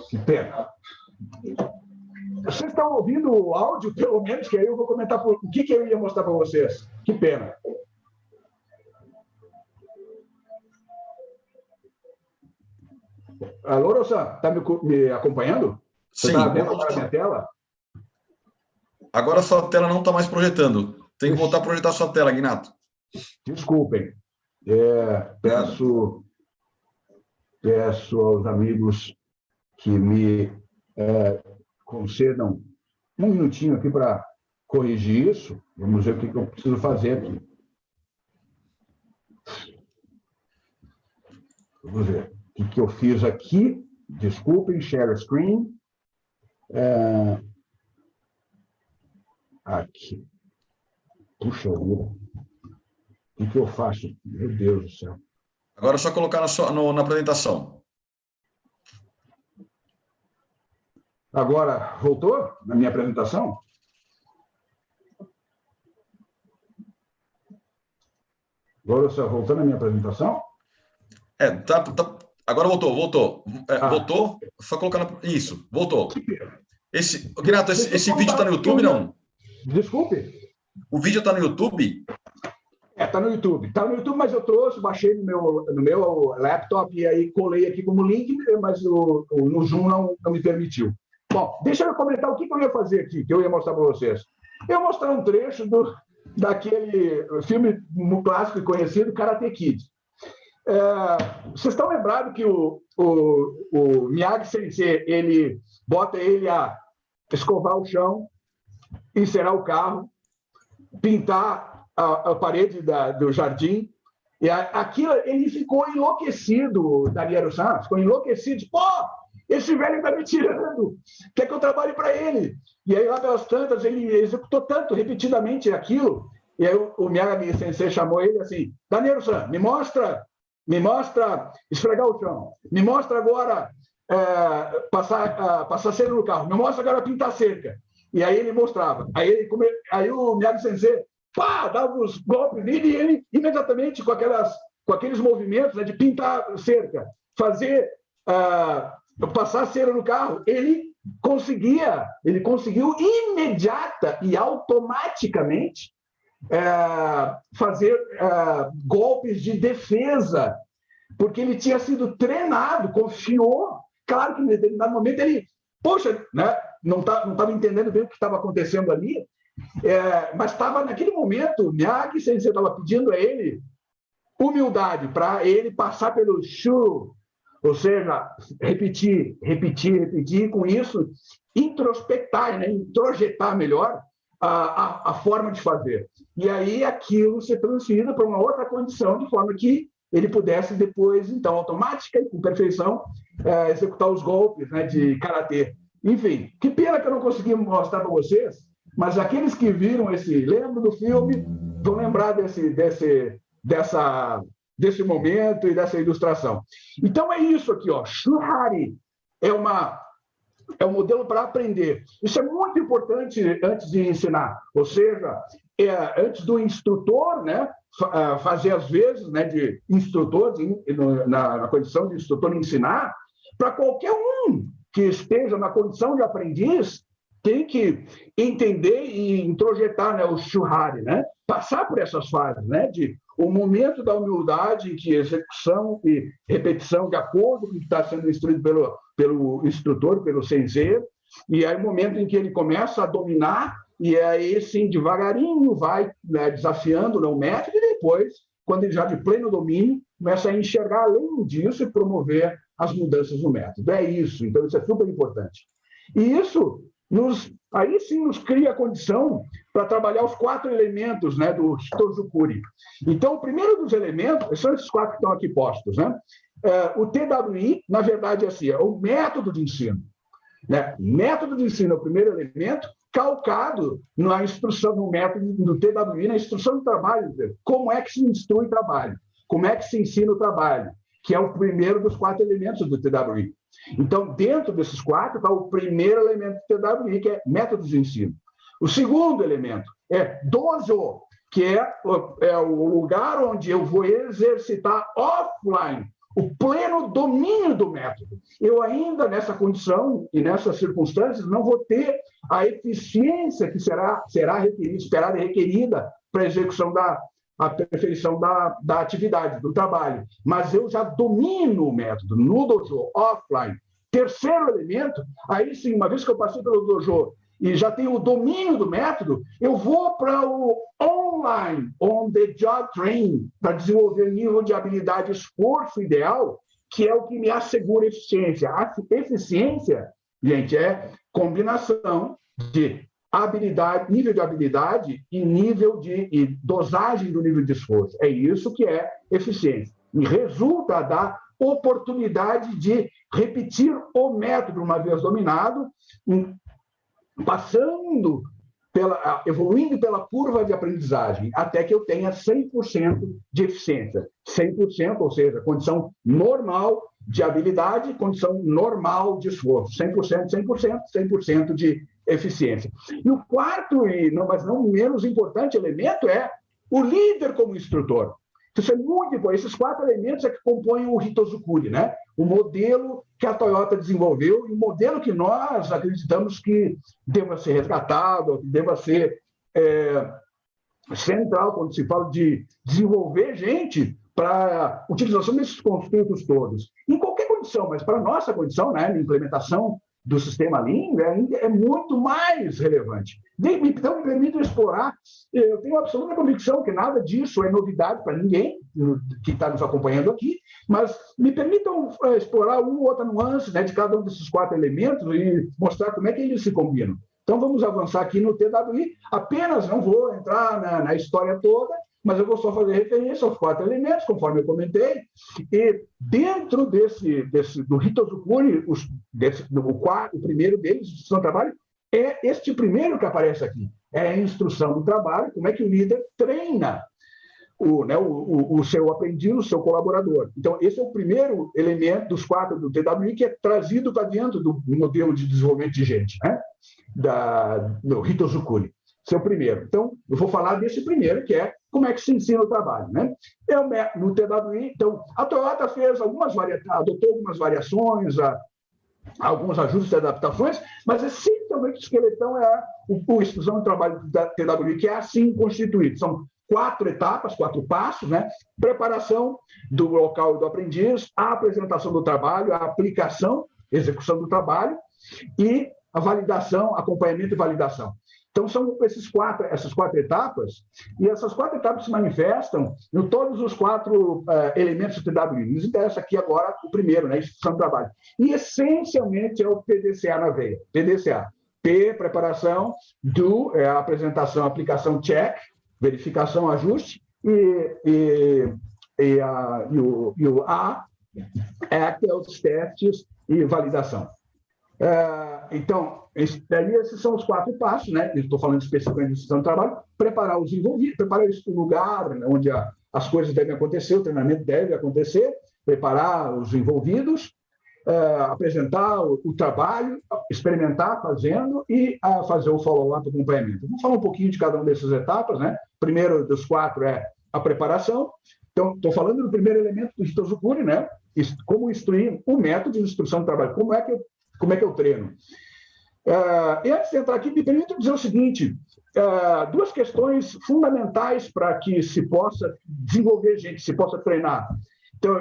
Que pena. Vocês estão ouvindo o áudio, pelo menos, que aí eu vou comentar o que eu ia mostrar para vocês. Que pena. Alô, Rosa, está me acompanhando? Você Sim. Está vendo agora a minha tela? Agora a sua tela não está mais projetando. Tem que voltar a projetar a sua tela, Ginato. Desculpem. Peço aos amigos que me concedam um minutinho aqui para corrigir isso. Vamos ver o que eu preciso fazer aqui. Vamos ver o que eu fiz aqui. Desculpem, share screen. Aqui. Puxa vida. O que eu faço? Meu Deus do céu. Agora é só colocar na apresentação. Agora, voltou na minha apresentação? Agora, você voltou na minha apresentação? Agora voltou. Voltou, só colocar isso, voltou. Ginato, esse vídeo está no YouTube, não? Desculpe. O vídeo está no YouTube? Está no YouTube. Está no YouTube, mas eu trouxe, baixei no meu laptop e aí colei aqui como link, mas no Zoom não me permitiu. Bom, deixa eu comentar o que eu ia fazer aqui, que eu ia mostrar para vocês. Eu ia mostrar um trecho daquele filme clássico e conhecido, Karate Kid. Vocês estão lembrados que o Miyagi-sensei, ele bota ele a escovar o chão, encerar o carro, pintar a parede do jardim, e aquilo, ele ficou enlouquecido, Daniel-san, ficou enlouquecido, pô, esse velho está me tirando, quer que eu trabalhe para ele. E aí, lá pelas tantas, ele executou tanto, repetidamente, aquilo, e aí o Miyagi-sensei chamou ele assim, Daniel-san, me mostra esfregar o chão, me mostra agora passar cera no carro, me mostra agora pintar cerca. E aí ele mostrava. Aí o Miyagi-sensei dava os golpes nele e ele, imediatamente, com aqueles movimentos, né, de pintar cerca, fazer passar cera no carro, ele conseguiu imediata e automaticamente fazer golpes de defesa, porque ele tinha sido treinado, confiou. Claro que em determinado momento ele, né, não estava entendendo bem o que estava acontecendo ali, mas estava naquele momento, o Miyagi-sensei estava pedindo a ele humildade para ele passar pelo Shu, ou seja, repetir, e com isso introspectar, né, introjetar melhor a forma de fazer. E aí aquilo se transfere para uma outra condição, de forma que ele pudesse depois, então, automática e com perfeição, executar os golpes, né, de karatê. Enfim, que pena que eu não consegui mostrar para vocês, mas aqueles que viram lembram do filme, vão lembrar desse momento e dessa ilustração. Então é isso aqui, ó. Shuhari é um modelo para aprender. Isso é muito importante antes de ensinar, ou seja, antes do instrutor, né, fazer as vezes, né, de instrutor, na condição de instrutor ensinar, para qualquer um que esteja na condição de aprendiz, tem que entender e introjetar, né, o Shuhari, né, passar por essas fases, né, de o momento da humildade, em que execução e repetição de acordo com o que está sendo instruído pelo instrutor, pelo sensei, e aí o momento em que ele começa a dominar, e aí sim, devagarinho, vai, né, desafiando, né, o método, e depois, quando ele já de pleno domínio, começa a enxergar além disso e promover as mudanças no método. É isso, então isso é super importante. E isso aí sim nos cria a condição para trabalhar os 4 elementos, né, do Shitozukuri. Então, o primeiro dos elementos, são esses 4 que estão aqui postos, né? O TWI, na verdade, é o método de ensino. Né? Método de ensino é o primeiro elemento, calcado na instrução do método do TWI, na instrução do trabalho. Como é que se instrui o trabalho? Como é que se ensina o trabalho? Que é o primeiro dos 4 elementos do TWI. Então, dentro desses 4, está o primeiro elemento do TWI, que é método de ensino. O segundo elemento é dojo, que é o lugar onde eu vou exercitar offline o pleno domínio do método. Eu ainda, nessa condição e nessas circunstâncias, não vou ter a eficiência que será requerida, esperada e requerida para a execução a perfeição da atividade, do trabalho. Mas eu já domino o método no dojo, offline. Terceiro elemento, aí sim, uma vez que eu passei pelo dojo e já tenho o domínio do método, eu vou para o online, on the job training, para desenvolver nível de habilidade e esforço ideal, que é o que me assegura eficiência. A eficiência, gente, é combinação de habilidade, nível de habilidade e dosagem do nível de esforço. É isso que é eficiência. E resulta da oportunidade de repetir o método uma vez dominado, evoluindo pela curva de aprendizagem, até que eu tenha 100% de eficiência. 100%, ou seja, condição normal de habilidade, condição normal de esforço. 100%, 100%, 100% de eficiência. E o quarto, mas não menos importante elemento, é o líder como instrutor. Isso é muito importante. Esses 4 elementos é que compõem o Hitozukuri, né? O modelo que a Toyota desenvolveu e o modelo que nós acreditamos que deva ser resgatado, que deva ser central quando se fala de desenvolver gente para utilização desses construtos todos. Em qualquer condição, mas para a nossa condição, né, na implementação do sistema Lean, é muito mais relevante. Então, me permite explorar, eu tenho absoluta convicção que nada disso é novidade para ninguém que está nos acompanhando aqui, mas me permitam explorar uma ou outra nuance, né, de cada um desses 4 elementos e mostrar como é que eles se combinam. Então, vamos avançar aqui no TWI. Apenas não vou entrar na história toda, mas eu vou só fazer referência aos 4 elementos, conforme eu comentei. E dentro do Hitozukuri, o primeiro deles, instrução do trabalho, é este primeiro que aparece aqui. É a instrução do trabalho, como é que o líder treina o seu aprendiz, o seu colaborador. Então, esse é o primeiro elemento dos 4 do TWI que é trazido para dentro do modelo de desenvolvimento de gente, né? Do Hitozukuri. Esse é o primeiro. Então, eu vou falar desse primeiro, que é como é que se ensina o trabalho, né? No TWI, então, a Toyota adotou algumas variações, alguns ajustes e adaptações, mas essencialmente o esqueletão é a instrução de trabalho da TWI, que é assim constituído. São 4 etapas, 4 passos, né? Preparação do local do aprendiz, a apresentação do trabalho, a aplicação, execução do trabalho e a validação, acompanhamento e validação. Então, são essas 4 etapas, e essas 4 etapas se manifestam em todos os 4 elementos do TWI. Nos interessa aqui agora o primeiro, né, instrução do trabalho. E, essencialmente, é o PDCA na veia. PDCA. P, preparação, do, a apresentação, aplicação, check, verificação, ajuste, e o A, act, os testes e validação. Então, esses são os 4 passos, né? Eu estou falando especificamente de instrução do trabalho, preparar os envolvidos, preparar o lugar onde as coisas devem acontecer, o treinamento deve acontecer, preparar os envolvidos, apresentar o trabalho, experimentar fazendo e fazer o follow-up, o acompanhamento. Vamos falar um pouquinho de cada uma dessas etapas, né? Primeiro dos 4 é a preparação. Então, estou falando do primeiro elemento do Hitozukuri, né? Como instruir o método de instrução do trabalho. Como é que eu treino? E antes de entrar aqui, me permite dizer o seguinte: 2 questões fundamentais para que se possa desenvolver gente, se possa treinar. Então,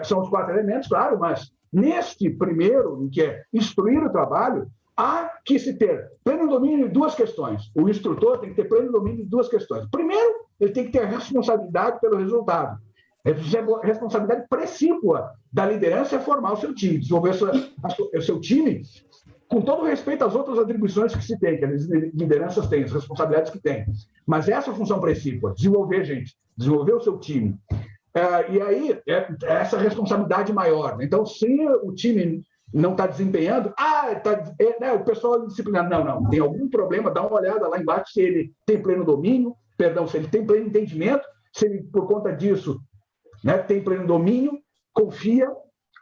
são os 4 elementos, claro, mas neste primeiro, que é instruir o trabalho, há que se ter pleno domínio de 2 questões. O instrutor tem que ter pleno domínio de 2 questões. Primeiro, ele tem que ter responsabilidade pelo resultado. A responsabilidade precípua da liderança é formar o seu time, desenvolver o seu time com todo respeito às outras atribuições que se tem, que as lideranças têm, as responsabilidades que têm. Mas essa é a função precípua, desenvolver gente, desenvolver o seu time. E aí, essa responsabilidade maior. Então, se o time não está desempenhando, o pessoal é disciplinado. Não. Tem algum problema, dá uma olhada lá embaixo se ele tem pleno domínio, se ele tem pleno entendimento, se ele, por conta disso, né, tem pleno domínio, confia,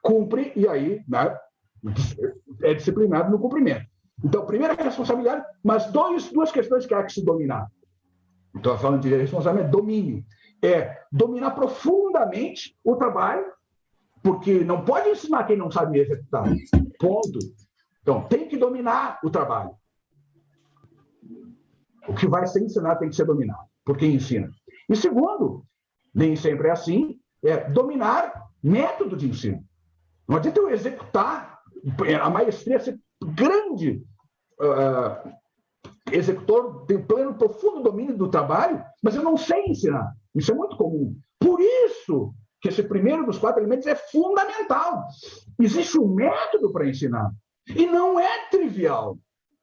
cumpre, e aí, né, é disciplinado no cumprimento. Então, primeira responsabilidade, mas 2 questões que há que se dominar. Estou falando de responsabilidade, domínio. É dominar profundamente o trabalho, porque não pode ensinar quem não sabe executar. Ponto. Então, tem que dominar o trabalho. O que vai ser ensinado tem que ser dominado, por quem ensina. E segundo, nem sempre é assim, é dominar método de ensino. Não adianta eu executar, a maestria ser grande, executor, tem pleno, profundo domínio do trabalho, mas eu não sei ensinar. Isso é muito comum. Por isso que esse primeiro dos 4 elementos é fundamental. Existe um método para ensinar. E não é trivial.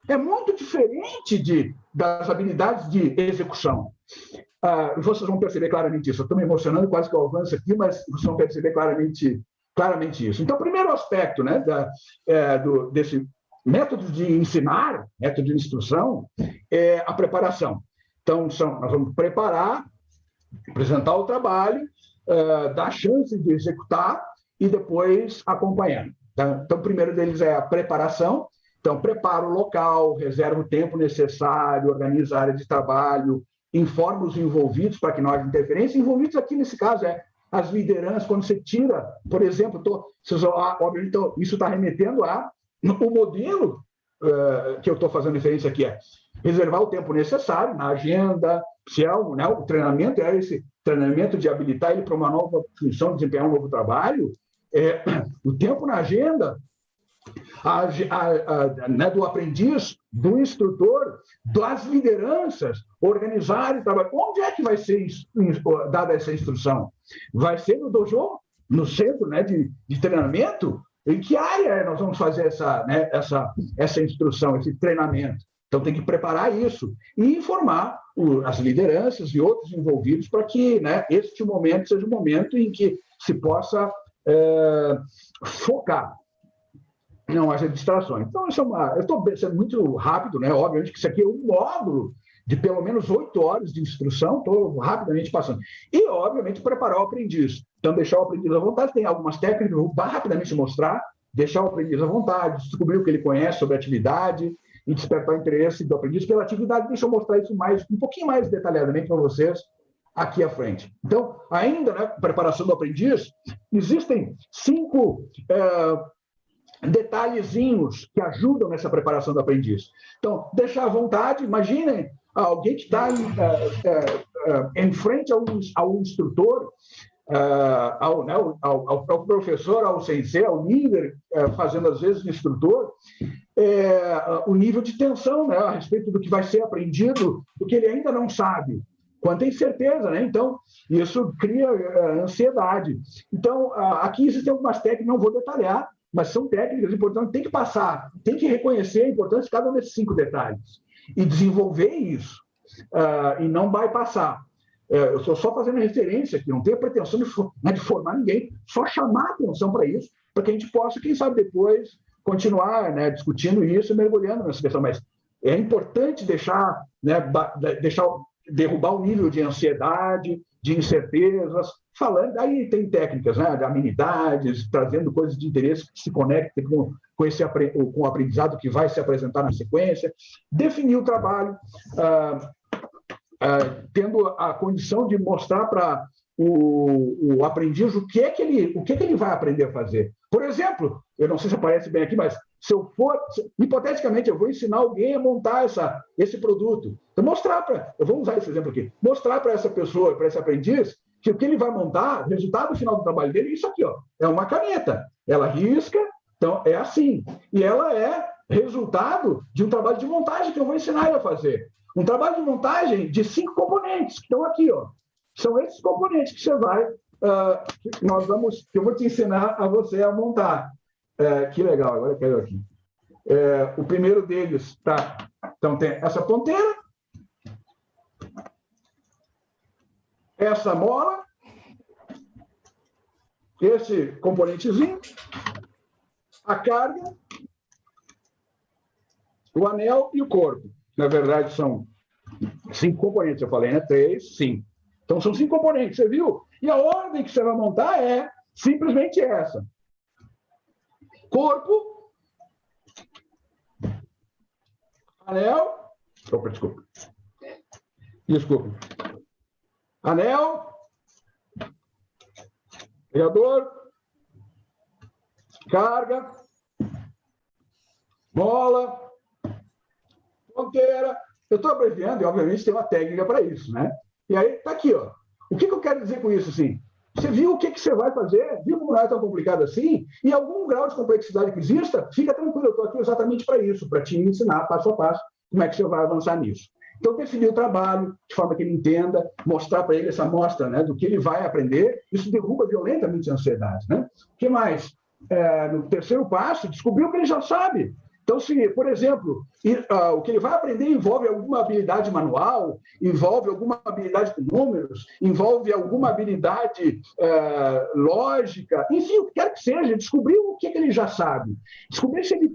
É muito diferente das habilidades de execução. Vocês vão perceber claramente isso. Eu estou me emocionando, quase que eu avanço aqui, mas vocês vão perceber claramente isso. Então, o primeiro aspecto, né, desse método de ensinar, método de instrução, é a preparação. Então, nós vamos preparar, apresentar o trabalho, dar chance de executar e depois acompanhar. Então, o primeiro deles é a preparação. Então, prepara o local, reserva o tempo necessário, organiza a área de trabalho, informa os envolvidos para que não haja interferência. Envolvidos aqui, nesse caso, as lideranças, quando você tira, por exemplo, isso está remetendo ao modelo que eu estou fazendo referência aqui. reservar o tempo necessário na agenda, se é né, o treinamento é esse treinamento de habilitar ele para uma nova função, desempenhar um novo trabalho, o tempo na agenda né, do aprendiz, do instrutor, das lideranças, organizar e trabalhar. Onde é que vai ser dada essa instrução? Vai ser no dojo, no centro, né, de treinamento? Em que área nós vamos fazer essa instrução, esse treinamento? Então, tem que preparar isso e informar as lideranças e outros envolvidos para que, né, este momento seja um momento em que se possa focar, não haja distrações. Então, eu estou sendo muito rápido, né? Obviamente que isso aqui é um módulo de pelo menos 8 horas de instrução, estou rapidamente passando. E, obviamente, preparar o aprendiz. Então, deixar o aprendiz à vontade, tem algumas técnicas, eu vou rapidamente mostrar, deixar o aprendiz à vontade, descobrir o que ele conhece sobre a atividade e despertar o interesse do aprendiz pela atividade. Deixa eu mostrar isso um pouquinho mais detalhadamente para vocês aqui à frente. Então, ainda, né, preparação do aprendiz, existem 5 detalhezinhos que ajudam nessa preparação do aprendiz. Então, deixar à vontade, imaginem alguém que está em frente ao instrutor, ao professor, ao sensei, ao líder, fazendo às vezes o instrutor, o nível de tensão, né, a respeito do que vai ser aprendido, do que ele ainda não sabe, quando tem certeza, né? Então, isso cria ansiedade. Então, aqui existem algumas técnicas, não vou detalhar, mas são técnicas importantes, tem que passar, tem que reconhecer a importância de cada um desses 5 detalhes e desenvolver isso, e não bypassar. Eu estou só fazendo referência aqui, não tenho a pretensão de formar ninguém, só chamar a atenção para isso, para que a gente possa, quem sabe, depois continuar, né, discutindo isso e mergulhando nessa questão. Mas é importante derrubar o nível de ansiedade, de incertezas, falando, aí tem técnicas, né, de amenidades, trazendo coisas de interesse que se conectem com o aprendizado que vai se apresentar na sequência, definir o trabalho, tendo a condição de mostrar para o aprendiz o que é que ele vai aprender a fazer. Por exemplo, eu não sei se aparece bem aqui, mas se eu for, hipoteticamente, eu vou ensinar alguém a montar esse produto. Então, eu vou usar esse exemplo aqui, mostrar para essa pessoa, para esse aprendiz, que o que ele vai montar, o resultado final do trabalho dele é isso aqui, ó, é uma caneta. Ela risca, então é assim. E ela é resultado de um trabalho de montagem que eu vou ensinar ele a fazer. Um trabalho de montagem de 5 componentes, que estão aqui, ó. São esses componentes que você vai, que eu vou te ensinar a você a montar. Que legal, agora eu quero aqui. O primeiro deles, tá? Então tem essa ponteira, essa mola, esse componentezinho, a carga, o anel e o corpo. Na verdade, são 5 componentes, eu falei, né? 3, 5. Então, são 5 componentes, você viu? E a ordem que você vai montar é simplesmente essa. Corpo, anel, desculpa. Anel, pegador, carga, mola, ponteira. Eu estou abreviando e, obviamente, tem uma técnica para isso, né? E aí, está aqui, ó. O que eu quero dizer com isso, assim? Você viu o que você vai fazer? Viu como não é tão complicado assim? E algum grau de complexidade que exista, fica tranquilo, eu estou aqui exatamente para isso, para te ensinar passo a passo como é que você vai avançar nisso. Então, definir o trabalho de forma que ele entenda, mostrar para ele essa amostra, né, do que ele vai aprender, isso derruba violentamente a ansiedade, né? O que mais? No terceiro passo, descobrir o que ele já sabe. Então, se, por exemplo, o que ele vai aprender envolve alguma habilidade manual, envolve alguma habilidade com números, envolve alguma habilidade lógica, enfim, o que quer que seja, descobrir o que ele já sabe. Descobrir se ele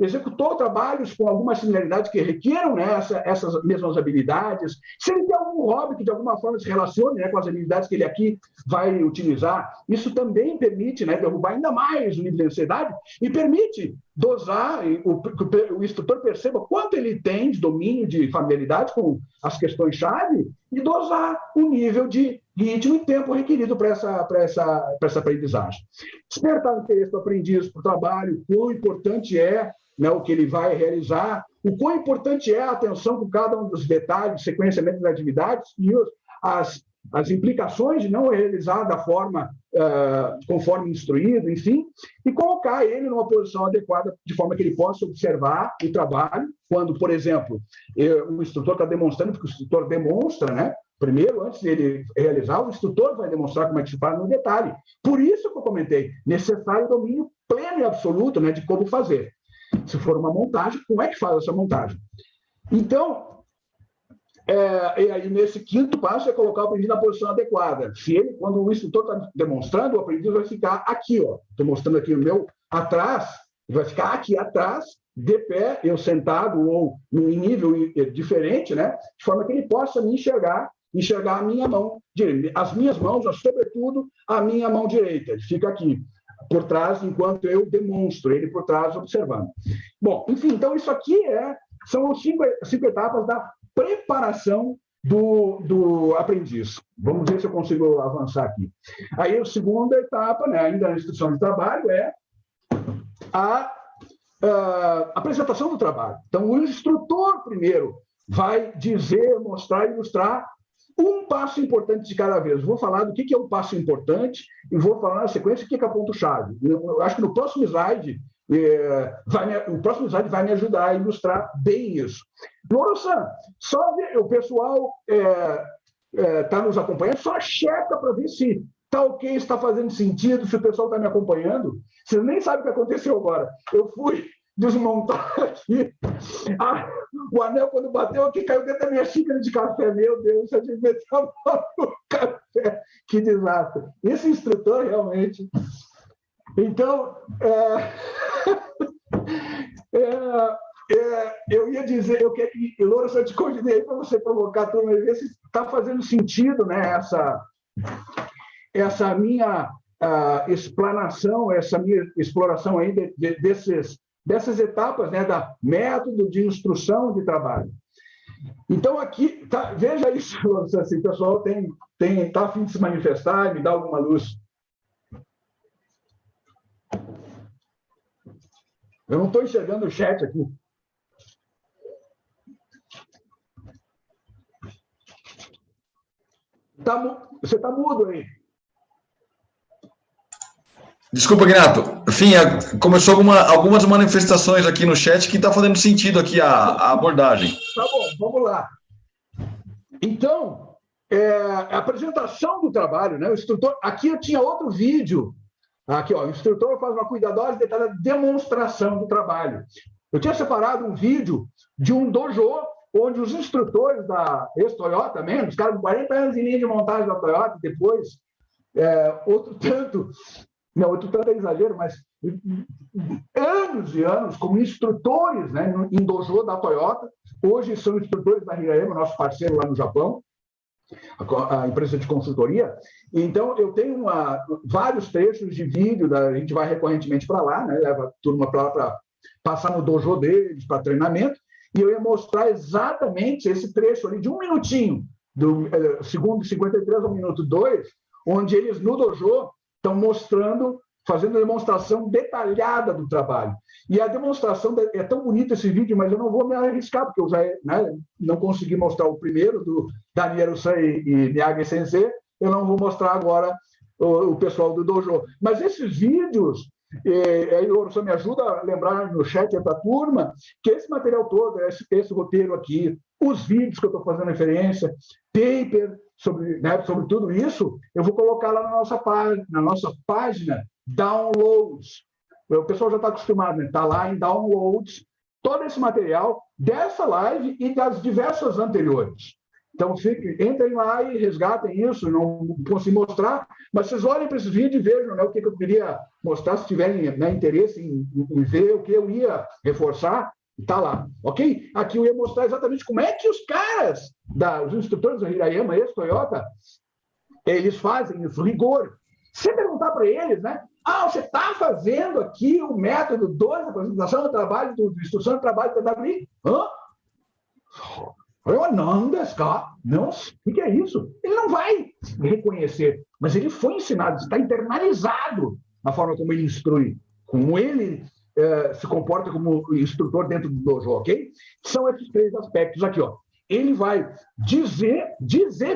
executou trabalhos com alguma similaridade que requeram, né, essas mesmas habilidades, se ele tem algum hobby que de alguma forma se relacione, né, com as habilidades que ele aqui vai utilizar. Isso também permite, né, derrubar ainda mais o nível de ansiedade e permite dosar, o instrutor perceba quanto ele tem de domínio, de familiaridade com as questões-chave e dosar o nível de ritmo e tempo requerido para essa aprendizagem. Despertar o interesse do aprendiz para o trabalho, quão importante é né, o que ele vai realizar, o quão importante é a atenção com cada um dos detalhes, sequenciamento das atividades e as implicações de não realizar da forma conforme instruído, enfim, e colocar ele numa posição adequada de forma que ele possa observar o trabalho, quando, por exemplo, o instrutor está demonstrando, porque o instrutor demonstra, né? Primeiro, antes de ele realizar, o instrutor vai demonstrar como é que se faz no detalhe. Por isso que eu comentei, necessário domínio pleno e absoluto, né, de como fazer. Se for uma montagem, como é que faz essa montagem? Então, e aí nesse quinto passo é colocar o aprendiz na posição adequada. Quando o instrutor está demonstrando, o aprendiz vai ficar aqui, ó. Estou mostrando aqui o meu atrás, vai ficar aqui atrás, de pé, eu sentado ou em nível diferente, né? De forma que ele possa me enxergar a minha mão direita. As minhas mãos, mas, sobretudo, a minha mão direita. Ele fica aqui, por trás, enquanto eu demonstro, ele por trás observando. Bom, enfim, então isso aqui são as cinco etapas da preparação do aprendiz. Vamos ver se eu consigo avançar aqui. Aí a segunda etapa, né, ainda na instrução de trabalho, é a apresentação do trabalho. Então, o instrutor, primeiro, vai dizer, mostrar, ilustrar um passo importante de cada vez. Vou falar do que é um passo importante e vou falar na sequência o que é ponto-chave. Eu acho que no próximo slide, vai me ajudar a ilustrar bem isso. Loro-san, só o pessoal está nos acompanhando, só checa para ver se está ok, está fazendo sentido, se o pessoal está me acompanhando. Vocês nem sabem o que aconteceu agora. Eu fui desmontar aqui. O anel, quando bateu aqui, caiu dentro da minha xícara de café. Meu Deus, a gente meteu a mão no café. Que desastre. Esse instrutor, realmente... Então, eu ia dizer, Loura, eu te convidei para você provocar a turma e ver se está fazendo sentido, né, essa minha explanação, essa minha exploração aí dessas etapas, né, da método de instrução de trabalho. Então, aqui, veja isso, assim, o pessoal está a fim de se manifestar e me dar alguma luz. Eu não estou enxergando o chat aqui. Você está mudo aí. Desculpa, Gnato. Enfim, começou algumas manifestações aqui no chat que está fazendo sentido aqui a abordagem. Tá bom, vamos lá. Então, a apresentação do trabalho, né? O instrutor. Aqui eu tinha outro vídeo. Aqui, ó, o instrutor faz uma cuidadosa e detalhada demonstração do trabalho. Eu tinha separado um vídeo de um dojo onde os instrutores da ex-Toyota mesmo, os caras com 40 anos em linha de montagem da Toyota, depois, outro tanto é exagero, mas anos e anos como instrutores, né, em dojo da Toyota, hoje são instrutores da Hirayama, nosso parceiro lá no Japão, a empresa de consultoria. Então, eu tenho vários trechos de vídeo, a gente vai recorrentemente para lá, né, leva a turma para lá para passar no dojo deles, para treinamento, e eu ia mostrar exatamente esse trecho ali de um minutinho, do segundo 53 ao minuto 2, onde eles no dojo estão mostrando, fazendo a demonstração detalhada do trabalho. E a demonstração, é tão bonito esse vídeo, mas eu não vou me arriscar, porque eu já não consegui mostrar o primeiro, da Nieru-san e Miyagi-sensei, eu não vou mostrar agora o pessoal do dojo. Mas esses vídeos, aí o Orson me ajuda a lembrar no chat para a turma, que esse material todo, esse roteiro aqui, os vídeos que eu estou fazendo referência, paper, sobre tudo isso, eu vou colocar lá na nossa página Downloads. O pessoal já está acostumado, né? Está lá em Downloads, todo esse material dessa live e das diversas anteriores. Então, entrem lá e resgatem isso, não consigo mostrar, mas vocês olhem para esse vídeo e vejam, né, o que eu queria mostrar, se tiverem, né, interesse em ver o que eu ia reforçar, está lá, ok? Aqui eu ia mostrar exatamente como é que os caras, os instrutores do Hirayama, ex-Toyota, eles fazem isso, rigor. Se perguntar para eles, né? Você está fazendo aqui o método 2 da apresentação do trabalho, de instrução do trabalho da WI? Hã? Não, o que é isso? Ele não vai reconhecer, mas ele foi ensinado, está internalizado na forma como ele instrui, como ele se comporta como instrutor dentro do dojo, ok? São esses 3 aspectos aqui, ó. Ele vai dizer,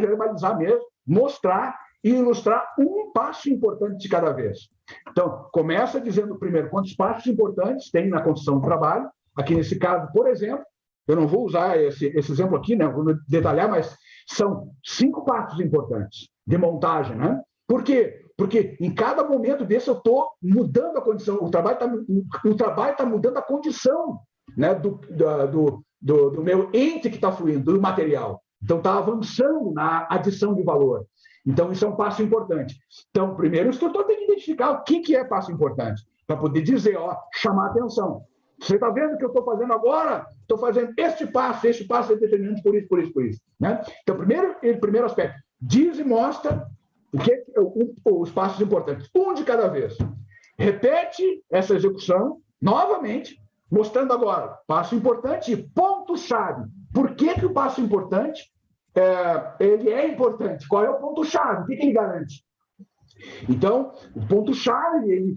verbalizar mesmo, mostrar e ilustrar um passo importante de cada vez. Então, começa dizendo primeiro quantos passos importantes tem na construção do trabalho. Aqui nesse caso, por exemplo, eu não vou usar esse exemplo aqui, né? Vou detalhar, mas são 5 passos importantes de montagem, né? Por quê? Porque em cada momento desse eu estou mudando a condição, o trabalho está mudando a condição, né, do meu ente que está fluindo, do material. Então, está avançando na adição de valor. Então, isso é um passo importante. Então, primeiro, o instrutor tem que identificar o que é passo importante, para poder dizer, ó, chamar a atenção. Você está vendo o que eu estou fazendo agora? Estou fazendo este passo é determinante por isso. Né? Então, primeiro aspecto, diz e mostra os passos importantes, um de cada vez. Repete essa execução novamente, mostrando agora passo importante e ponto-chave. Por que o passo importante ele é importante? Qual é o ponto-chave? O que ele garante? Então, o ponto-chave,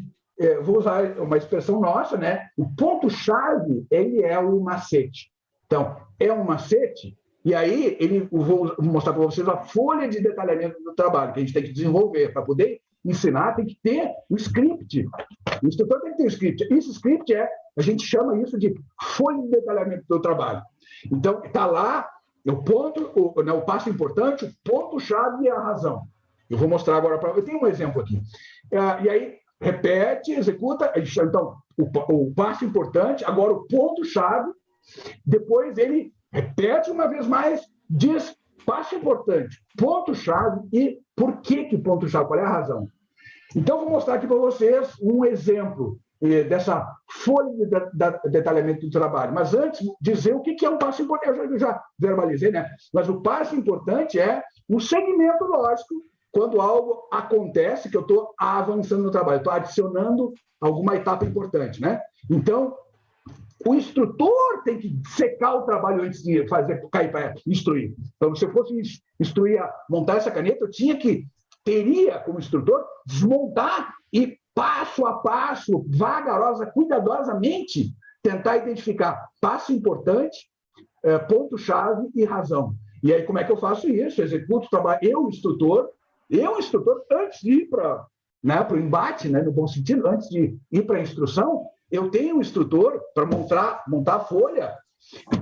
vou usar uma expressão nossa, né? O ponto-chave, ele é o macete. Então, é um macete, e aí vou mostrar para vocês a folha de detalhamento do trabalho que a gente tem que desenvolver. Para poder ensinar, tem que ter um script. O instrutor tem que ter um script. Esse script a gente chama isso de folha de detalhamento do trabalho. Então, está lá o passo importante, o ponto-chave e a razão. Eu vou mostrar agora para vocês. Eu tenho um exemplo aqui. E aí, repete, executa. Então, o passo importante, agora o ponto-chave. Depois ele repete uma vez mais, diz passo importante, ponto-chave e por que ponto-chave, qual é a razão. Então, vou mostrar aqui para vocês um exemplo dessa folha de detalhamento do trabalho. Mas antes, dizer o que é um passo importante. Eu já verbalizei, né? Mas o passo importante é um segmento lógico quando algo acontece que eu estou avançando no trabalho, estou adicionando alguma etapa importante, né? Então, o instrutor tem que secar o trabalho antes de cair para instruir. Então, se eu fosse instruir a montar essa caneta, teria como instrutor desmontar e passo a passo, cuidadosamente, tentar identificar passo importante, ponto-chave e razão. E aí, como é que eu faço isso? Eu executo o trabalho. Eu, instrutor, antes de ir para o embate, né, no bom sentido, antes de ir para a instrução, eu tenho um instrutor para montar a folha,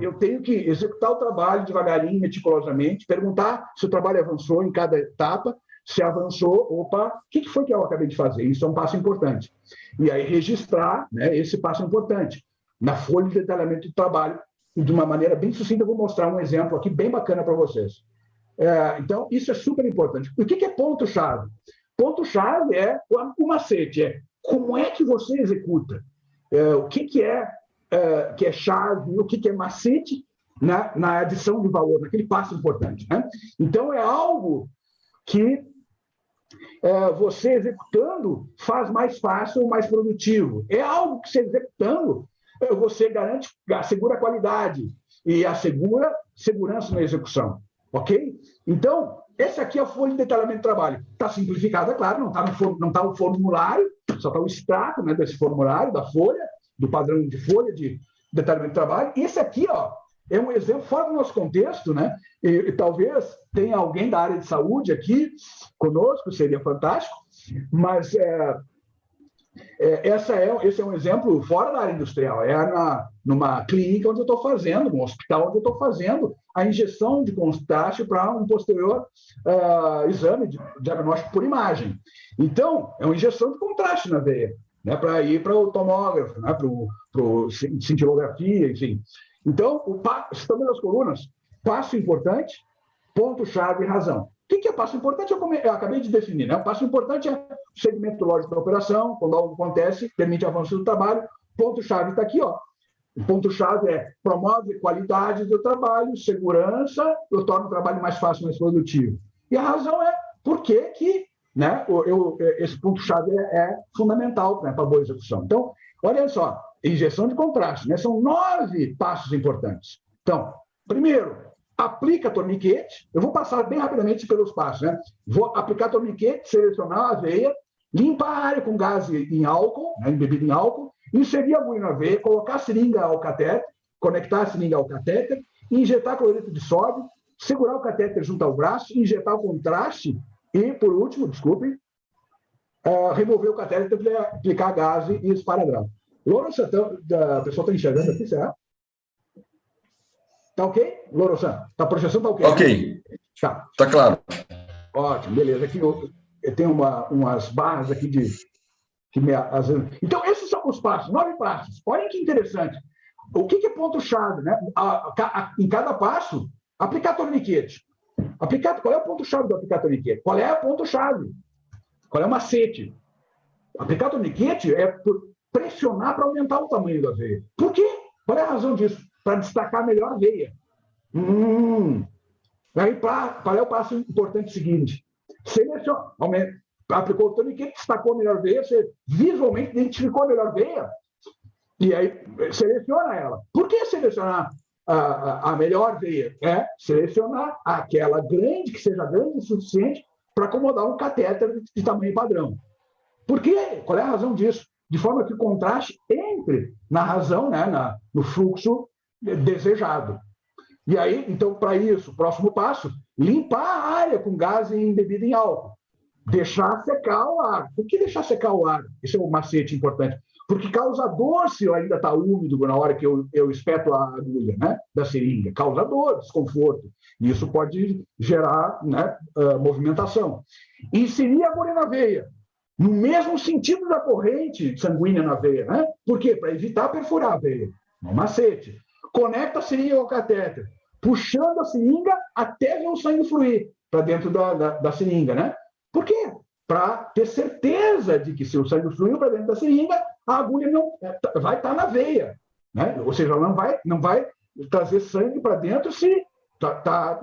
eu tenho que executar o trabalho devagarinho, meticulosamente, perguntar se o trabalho avançou em cada etapa, se avançou, opa, o que foi que eu acabei de fazer? Isso é um passo importante. E aí registrar, né, esse passo importante na folha de detalhamento do trabalho, de uma maneira bem sucinta. Eu vou mostrar um exemplo aqui bem bacana para vocês. Então, isso é super importante. O que é ponto-chave? Ponto-chave é o macete, como é que você executa. O que é chave, o que é macete na adição de valor, naquele passo importante. Né? Então, é algo que você executando faz mais fácil, mais produtivo. É algo que você executando, você assegura a qualidade e assegura segurança na execução. Ok? Então, essa aqui é a folha de detalhamento do trabalho. Está simplificada, claro, não está o formulário, só está o extrato, né, desse formulário, da folha, do padrão de folha de detalhamento do trabalho. Esse aqui, ó, é um exemplo fora do nosso contexto, né? E talvez tenha alguém da área de saúde aqui conosco, seria fantástico, mas esse é um exemplo fora da área industrial, numa clínica onde eu estou fazendo, num hospital onde eu estou fazendo a injeção de contraste para um posterior exame de diagnóstico por imagem. Então, é uma injeção de contraste na veia, né, para ir para o tomógrafo, né, para o cintilografia, enfim. Então, estamos nas colunas, passo importante, ponto-chave e razão. O que é passo importante? Eu acabei de definir. Né? O passo importante é o segmento lógico da operação, quando algo acontece, permite avanço do trabalho. Ponto-chave está aqui, ó. O ponto-chave promove qualidade do trabalho, segurança, eu torno o trabalho mais fácil, mais produtivo. E a razão é por que né, esse ponto-chave é fundamental, né, para a boa execução. Então, olha só, injeção de contraste, né? São 9 passos importantes. Então, primeiro, aplica torniquete. Eu vou passar bem rapidamente pelos passos, né? Vou aplicar torniquete, selecionar a veia, limpa a área com gás em álcool, né, embebido em álcool, inserir a agulha na veia, colocar a seringa ao catéter, conectar a seringa ao catéter, injetar cloreto de sódio, segurar o catéter junto ao braço, injetar o contraste e, por último, desculpe, remover o catéter e aplicar gás e esparadrapo. Lourosan, a pessoa está enxergando aqui, será? Tá ok? Lourosan, a projeção tá ok? Ok. Né? Tá. Tá claro. Ótimo, beleza. Aqui eu tenho umas barras aqui que me... Então, esses são os passos, 9 passos. Olhem que interessante. O que é ponto-chave, né? Em cada passo, aplicar torniquete. Qual é o ponto-chave do aplicar torniquete? Qual é o ponto-chave? Qual é o macete? Aplicar torniquete é pressionar para aumentar o tamanho da veia. Por quê? Qual é a razão disso? Para destacar melhor a veia. Aí, qual é o passo importante seguinte? Seleciona, aplicou o torniquete, destacou a melhor veia, você visualmente identificou a melhor veia, e aí seleciona ela. Por que selecionar a melhor veia? É selecionar aquela grande, que seja grande o suficiente para acomodar um catéter de tamanho padrão. Por quê? Qual é a razão disso? De forma que o contraste entre na razão, né, no fluxo desejado. E aí, então, para isso, próximo passo, limpar a área com gás embebido em álcool. Deixar secar o ar. Por que deixar secar o ar? Esse é um macete importante. Porque causa dor se ainda está úmido na hora que eu espeto a agulha, né, da seringa. Causa dor, desconforto. E isso pode gerar, né, movimentação. Inserir a agulha na veia, no mesmo sentido da corrente sanguínea na veia. Né? Por quê? Para evitar perfurar a veia. É um macete. Conecta a seringa ao catéter, puxando a seringa até ver o sangue fluir para dentro da seringa. Né? Por quê? Para ter certeza de que se o sangue fluiu para dentro da seringa, a agulha não vai estar na veia. Né? Ou seja, ela não vai trazer sangue para dentro se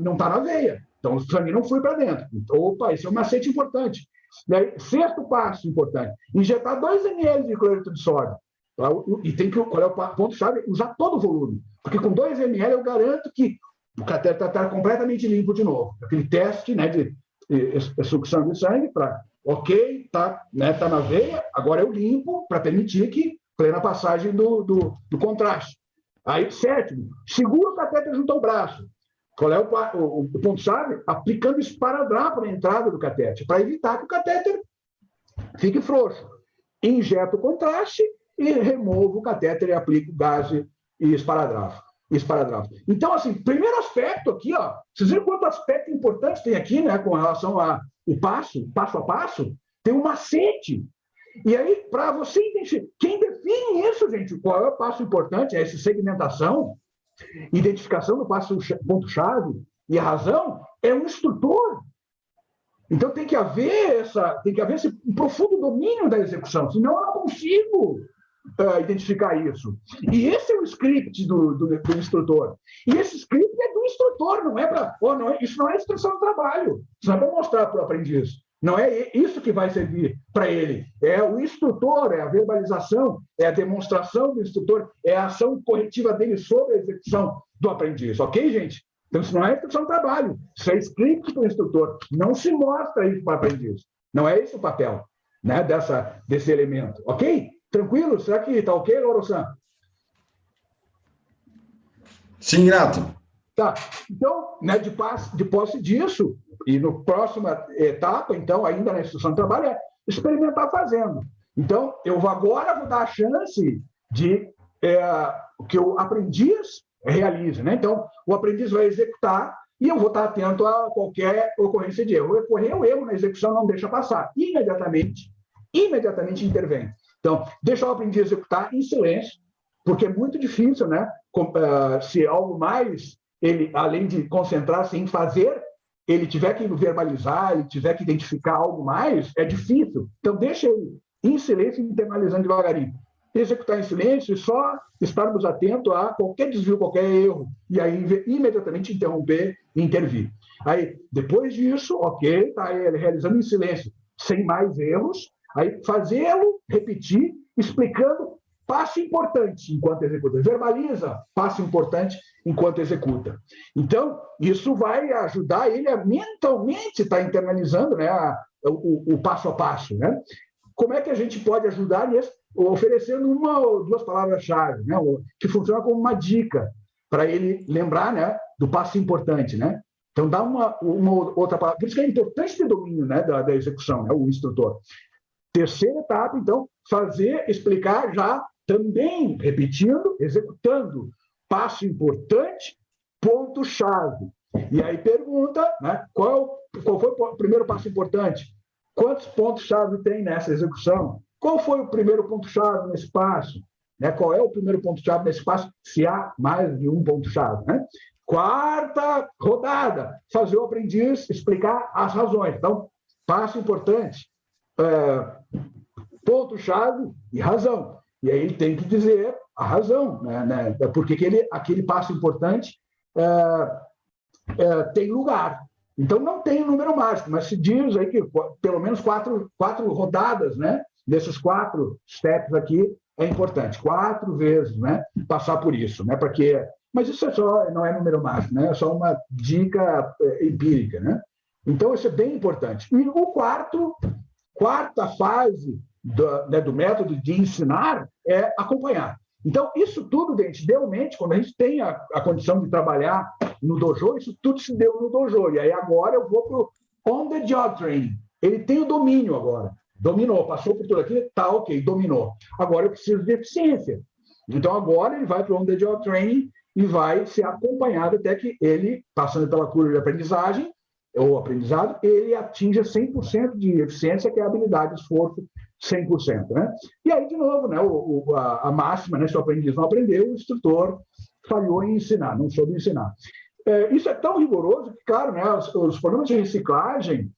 não está na veia. Então, o sangue não flui para dentro. Opa, esse é um macete importante. E aí, sexto passo importante, injetar 2 ml de cloreto de sódio. E tem que, qual é o ponto-chave? Usar todo o volume. Porque com 2 ml eu garanto que o catéter está completamente limpo de novo. Aquele teste, né, de sucção de sangue para, ok, está, né, tá na veia, agora eu limpo para permitir que plena passagem do contraste. Aí, sétimo, segura o catéter junto ao braço. Qual é o ponto-chave? Aplicando esparadrapo na entrada do catéter, para evitar que o catéter fique frouxo. Injeta o contraste e remova o catéter e aplica o gás e esparadrapo. Então, assim, primeiro aspecto aqui, ó, vocês viram quanto aspecto importante tem aqui, né, com relação ao passo a passo, tem um macete. E aí, para você identificar, quem define isso, gente, qual é o passo importante, é essa segmentação, identificação do ponto-chave e a razão, é um instrutor. Então tem que haver esse profundo domínio da execução, senão eu não consigo identificar isso. E esse é o script do instrutor. E esse script é do instrutor, não é para... isso não é instrução de trabalho, isso não é para mostrar para o aprendiz. Não é isso que vai servir para ele. É o instrutor, é a verbalização, é a demonstração do instrutor, é a ação corretiva dele sobre a execução do aprendiz. Ok, gente? Então, isso não é instrução de trabalho. Isso é script para o instrutor. Não se mostra isso para o aprendiz. Não é esse o papel, né, desse elemento. Ok? Tranquilo? Será que está ok, Lourosan? Sim, Renato. Tá. Então, né, de posse disso, e na próxima etapa, então, ainda na instrução de trabalho, é experimentar fazendo. Então, eu agora vou dar a chance de que o aprendiz realize. Né? Então, o aprendiz vai executar e eu vou estar atento a qualquer ocorrência de erro. Ocorreu erro na execução, não deixa passar. Imediatamente intervém. Então, deixa o aprendiz executar em silêncio, porque é muito difícil, né? Se algo mais, ele, além de concentrar-se em fazer, ele tiver que verbalizar, ele tiver que identificar algo mais, é difícil. Então, deixa ele em silêncio, internalizando devagarinho. Executar em silêncio e só estarmos atentos a qualquer desvio, qualquer erro, e aí imediatamente interromper e intervir. Aí, depois disso, ok, está ele realizando em silêncio, sem mais erros, aí fazê-lo, repetir, explicando passo importante enquanto executa. Verbaliza passo importante enquanto executa. Então, isso vai ajudar ele a mentalmente estar internalizando, né, o passo a passo. Né? Como é que a gente pode ajudar nisso? oferecendo uma ou duas palavras-chave, né, que funciona como uma dica para ele lembrar, né, do passo importante, né? Então, dá uma outra palavra. Por isso que é importante ter domínio, né, da execução, né, o instrutor. Terceira etapa, então, explicar já também, repetindo, executando. Passo importante, ponto-chave. E aí pergunta, né, qual foi o primeiro passo importante? Quantos pontos-chave tem nessa execução? Qual foi o primeiro ponto-chave nesse passo? Né, qual é o primeiro ponto-chave nesse passo? Se há mais de um ponto-chave, né? Quarta rodada, fazer o aprendiz explicar as razões. Então, passo importante, ponto-chave e razão. E aí ele tem que dizer a razão, né? Porque aquele passo importante tem lugar. Então, não tem um número mágico, mas se diz aí que pelo menos quatro rodadas, né? Desses 4 steps aqui é importante. 4 vezes, né? Passar por isso, né? Mas isso não é número mágico, né? É só uma dica empírica, né? Então, isso é bem importante. E o quarta fase do método de ensinar é acompanhar. Então, isso tudo, gente, idealmente, quando a gente tem a condição de trabalhar no dojo, isso tudo se deu no dojo. E aí agora eu vou para o on-the-job training. Ele tem o domínio agora. Dominou, passou por tudo aqui, tá ok, dominou. Agora eu preciso de eficiência. Então, agora ele vai para o on-the-job training e vai ser acompanhado até que ele, passando pela curva de aprendizagem, ou aprendizado, ele atinja 100% de eficiência, que é a habilidade, esforço, 100%. Né? E aí, de novo, né, a máxima, né, se o aprendiz não aprendeu, o instrutor falhou em ensinar, não soube ensinar. Isso é tão rigoroso que, claro, né, os programas de reciclagem,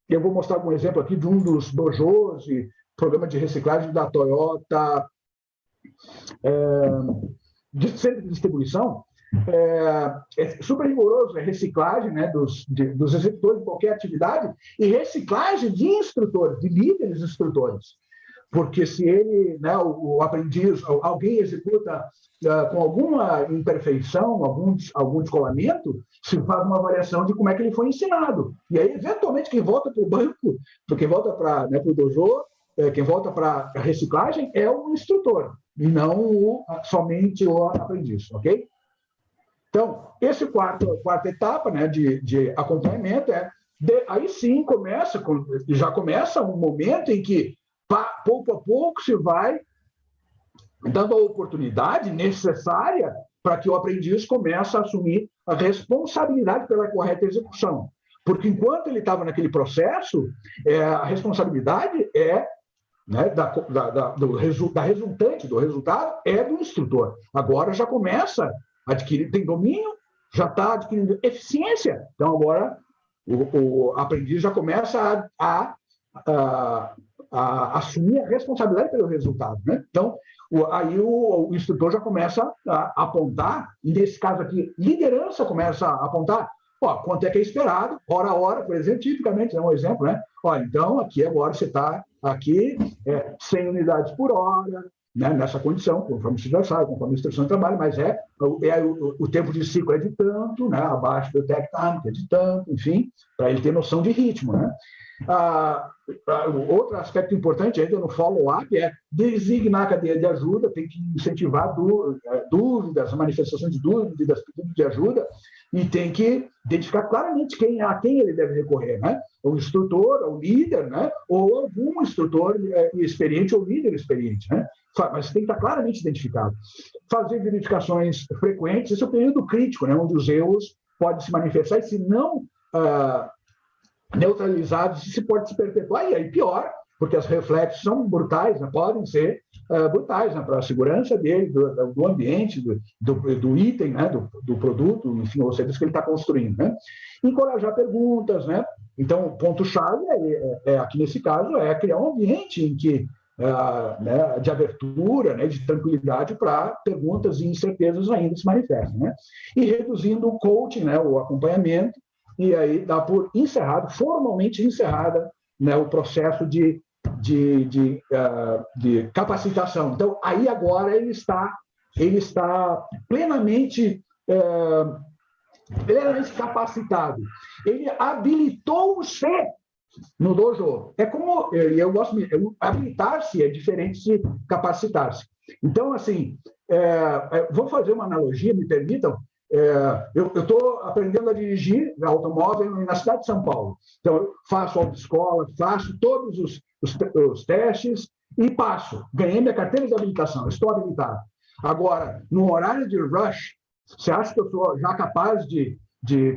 eu vou mostrar um exemplo aqui de um dos dojos e programa de reciclagem da Toyota, de centro de distribuição, é super rigoroso, reciclagem, né, dos executores de qualquer atividade e reciclagem de instrutores, de líderes instrutores. Porque se ele, né, o aprendiz, alguém executa com alguma imperfeição, algum descolamento, se faz uma avaliação de como é que ele foi ensinado. E aí, eventualmente, quem volta para o banco, quem volta para, né, o dojo, quem volta para a reciclagem é o instrutor, e não somente o aprendiz, ok? Então, essa quarta etapa, né, de acompanhamento aí sim já começa um momento em que, pouco a pouco, se vai dando a oportunidade necessária para que o aprendiz comece a assumir a responsabilidade pela correta execução. Porque enquanto ele estava naquele processo, a responsabilidade né, da resultante, do resultado, é do instrutor. Agora já começa a adquirir, tem domínio, já está adquirindo eficiência. Então, agora, o aprendiz já começa a assumir a responsabilidade pelo resultado. Né? Então, aí o instrutor já começa a apontar, e nesse caso aqui, liderança começa a apontar, quanto é que é esperado, hora a hora, por exemplo, tipicamente, é um exemplo, né? Então, aqui agora você está aqui 100 unidades por hora, né, nessa condição, conforme você já sabe, conforme a instrução de trabalho, mas o tempo de ciclo é de tanto, né, abaixo do tech time, que é de tanto, enfim, para ele ter noção de ritmo. Né? Outro aspecto importante ainda no follow-up é designar a cadeia de ajuda, tem que incentivar dúvidas, manifestações de dúvidas, pedidos de ajuda, e tem que identificar claramente a quem ele deve recorrer, né? O instrutor, o líder, né? Ou algum instrutor experiente ou líder experiente, né? Mas tem que estar claramente identificado. Fazer verificações frequentes, esse é o período crítico, né? Onde os erros podem se manifestar e, se não neutralizados, se pode se perpetuar, e aí pior, porque os reflexos são brutais, né? Podem ser brutais, né? Para a segurança dele, do ambiente, do item, né? do produto, enfim, ou serviço que ele está construindo. Né? Encorajar perguntas, né? Então, o ponto-chave aqui nesse caso é criar um ambiente em que né, de abertura, né, de tranquilidade para perguntas e incertezas ainda se manifestem. Né? E reduzindo o coaching, né, o acompanhamento, e aí dá por formalmente encerrada, né, o processo de capacitação. Então, aí agora ele está plenamente capacitado. Ele habilitou-se no dojo. É como, eu gosto, habilitar-se é diferente de capacitar-se. Então, assim, vou fazer uma analogia, me permitam. Eu estou aprendendo a dirigir automóvel na cidade de São Paulo. Então, eu faço autoescola, faço todos os testes e passo. Ganhei minha carteira de habilitação, estou habilitado. Agora, no horário de rush, você acha que eu sou já capaz de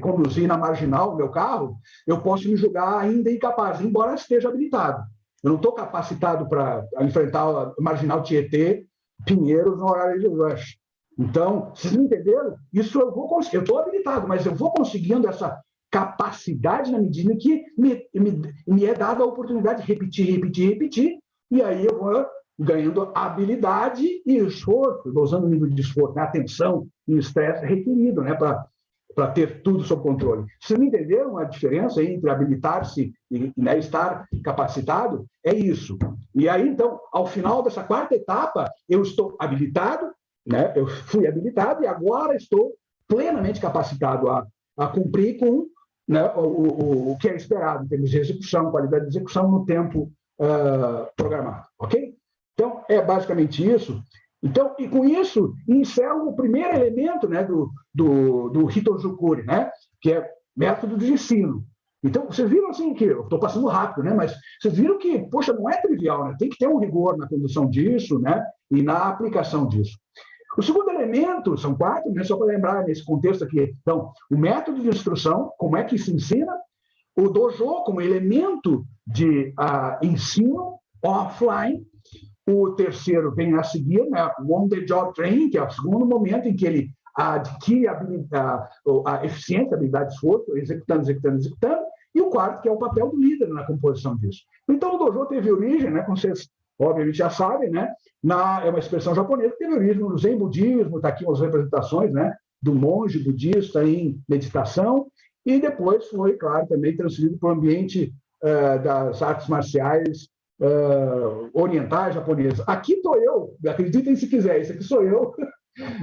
conduzir na marginal o meu carro? Eu posso me julgar ainda incapaz, embora esteja habilitado. Eu não estou capacitado para enfrentar a marginal Tietê, Pinheiros, no horário de rush. Então, vocês entenderam? Isso eu vou conseguir. Eu estou habilitado, mas eu vou conseguindo essa capacidade na medida em que me é dada a oportunidade de repetir, e aí eu vou ganhando habilidade e esforço, usando o nível de esforço, né? Atenção e estresse requerido, né? Para ter tudo sob controle. Vocês me entenderam a diferença entre habilitar-se e, né, estar capacitado? É isso. E aí, então, ao final dessa quarta etapa, eu estou habilitado, né? Eu fui habilitado e agora estou plenamente capacitado a cumprir com, né, o que é esperado em termos de execução, qualidade de execução no tempo programado, ok? Então, é basicamente isso. Então, e com isso, encerro o primeiro elemento, né, do Hitozukuri, né, que é método de ensino. Então, vocês viram assim que, eu estou passando rápido, né, mas vocês viram que, poxa, não é trivial, né, tem que ter um rigor na condução disso, né, e na aplicação disso. O segundo elemento, são 4, né, só para lembrar nesse contexto aqui. Então, o método de instrução, como é que se ensina, o dojo como elemento de ensino offline. O terceiro vem a seguir, né, o on-the-job training, que é o segundo momento em que ele adquire a eficiência, a habilidade de esforço, executando. E o quarto, que é o papel do líder na composição disso. Então, o dojo teve origem, né, como vocês obviamente já sabem, né, é uma expressão japonesa que teve origem no Zen budismo, está aqui as representações, né, do monge budista em meditação, e depois foi, claro, também transferido para o ambiente das artes marciais orientais, japonesas. Aqui estou eu, acreditem se quiser, isso aqui sou eu,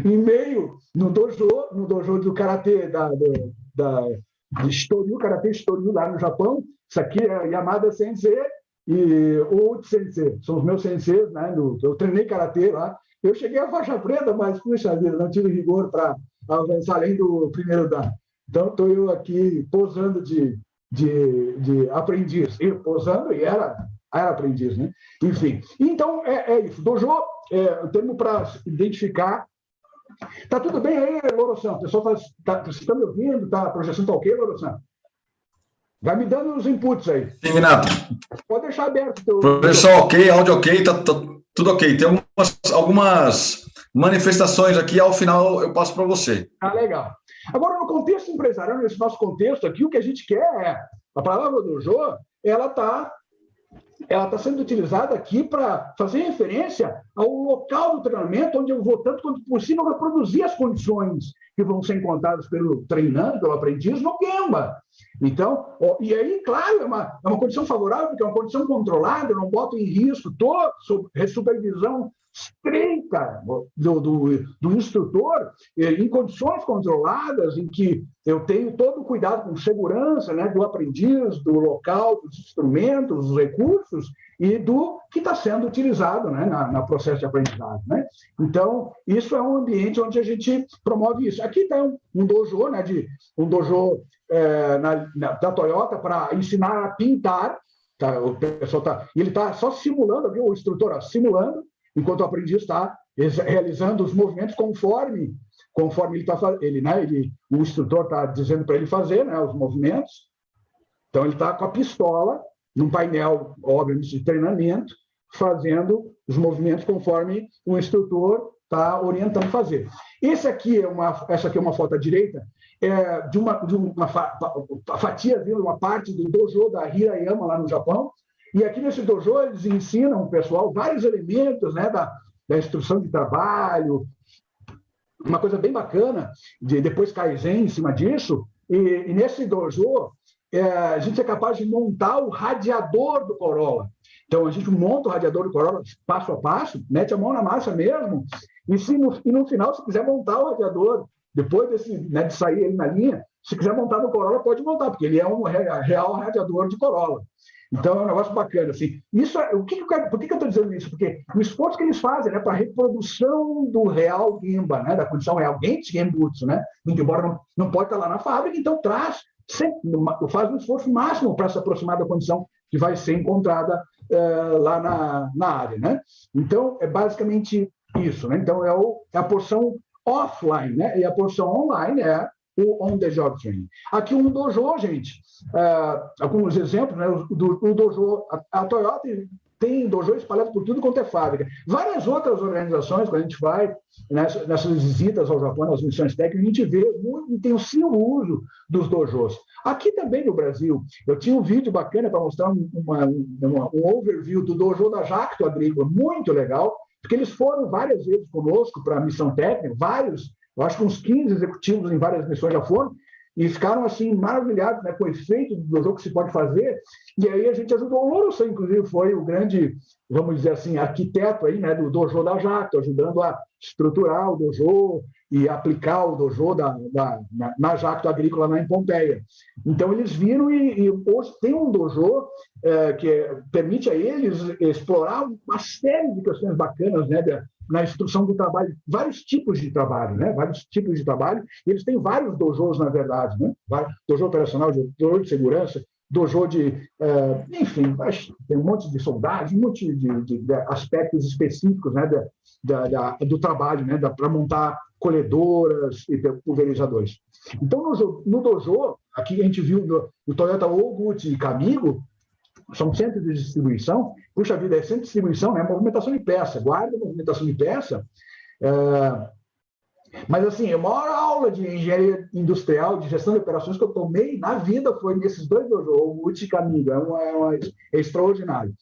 em meio, no dojo do Karatê, de Shitoryu, Karatê Shitoryu, lá no Japão. Isso aqui é Yamada Sensei e Ouchi Sensei, são os meus senseis, né? Eu treinei Karatê lá. Eu cheguei à faixa preta, mas, puxa vida, não tive rigor para avançar além do primeiro dan. Então, estou eu aqui posando de aprendiz. E posando e era aprendiz, né? Enfim. Então, é isso. Dojo é o termo para identificar. Tá tudo bem aí, Loro-san? O pessoal vocês estão me ouvindo? A projeção está ok, Loro-san? Vai me dando os inputs aí. Sim, Minato. Pode deixar aberto. Projeção ok, áudio ok, tá tudo ok. Tem algumas manifestações aqui, ao final eu passo para você. Legal. Agora, no contexto empresarial, nesse nosso contexto aqui, o que a gente quer a palavra dojo, ela está sendo utilizada aqui para fazer referência ao local do treinamento, onde eu vou, tanto quanto possível, reproduzir as condições que vão ser encontradas pelo treinando, pelo aprendiz, no Gemba. Então, e aí, claro, é uma condição favorável, porque é uma condição controlada, eu não boto em risco, estou sob supervisão estreita do instrutor, em condições controladas, em que eu tenho todo o cuidado com segurança, né, do aprendiz, do local, dos instrumentos, dos recursos e do que está sendo utilizado, né, no processo de aprendizagem, né? Então, isso é um ambiente onde a gente promove isso. Aqui está um dojo, né, um dojo da Toyota para ensinar a pintar. Tá? O pessoal ele está só simulando, viu? O instrutor simulando, enquanto o aprendiz está realizando os movimentos conforme ele está fazendo, o instrutor está dizendo para ele fazer, né, os movimentos. Então, ele está com a pistola, num painel, obviamente, de treinamento, fazendo os movimentos conforme o instrutor está orientando a fazer. Essa aqui é uma foto à direita, de uma fatia, uma parte do dojo da Hirayama, lá no Japão. E aqui nesse dojo eles ensinam o pessoal vários elementos, né, da instrução de trabalho, uma coisa bem bacana, depois Kaizen em cima disso. E nesse dojo a gente é capaz de montar o radiador do Corolla. Então a gente monta o radiador do Corolla passo a passo, mete a mão na massa mesmo, e no final, se quiser montar o radiador, depois de sair ele na linha, se quiser montar no Corolla, pode montar, porque ele é um real radiador de Corolla. Então, é um negócio bacana. Assim. Isso, por que eu estou dizendo isso? Porque o esforço que eles fazem, né, para a reprodução do real Gemba, né, da condição real Genchi Genbutsu, né, embora não pode estar lá na fábrica, então faz um esforço máximo para se aproximar da condição que vai ser encontrada lá na área. Né? Então, é basicamente isso. Né? Então, é a porção offline, né? E a porção online é o on-the-job training. Aqui um dojo, gente, alguns exemplos, né? O dojo, a Toyota tem dojo espalhado por tudo quanto é fábrica. Várias outras organizações, quando a gente vai nessas visitas ao Japão, nas missões técnicas, a gente vê muito intensivo uso dos dojos. Aqui também no Brasil, eu tinha um vídeo bacana para mostrar um overview do dojo da Jacto Agrícola, muito legal, porque eles foram várias vezes conosco para a missão técnica, eu acho que uns 15 executivos em várias missões já foram, e ficaram assim maravilhados, né, com o efeito do dojo que se pode fazer. E aí a gente ajudou. O Lourosan, inclusive, foi o grande, vamos dizer assim, arquiteto aí, né, do dojo da Jacto, ajudando a estruturar o dojo e aplicar o dojo na Jacto Agrícola lá em Pompeia. Então eles viram e hoje tem um dojo que permite a eles explorar uma série de questões bacanas, né, na instrução do trabalho, vários tipos de trabalho, né? Vários tipos de trabalho. Eles têm vários dojos, na verdade, né? Dojo operacional, dojo de segurança, dojo enfim, tem um monte de soldados, um monte de aspectos específicos, né? Do trabalho, né? Para montar colhedoras e pulverizadores. Então, no dojo, aqui a gente viu o Toyota Oguchi e Kamigo, são centros de distribuição. Puxa vida, é centro de distribuição, né? Movimentação de peça, guarda movimentação de peça. Mas, assim, a maior aula de engenharia industrial, de gestão de operações que eu tomei na vida foi nesses dois dojos, o Uchi e Kamigo. É extraordinário.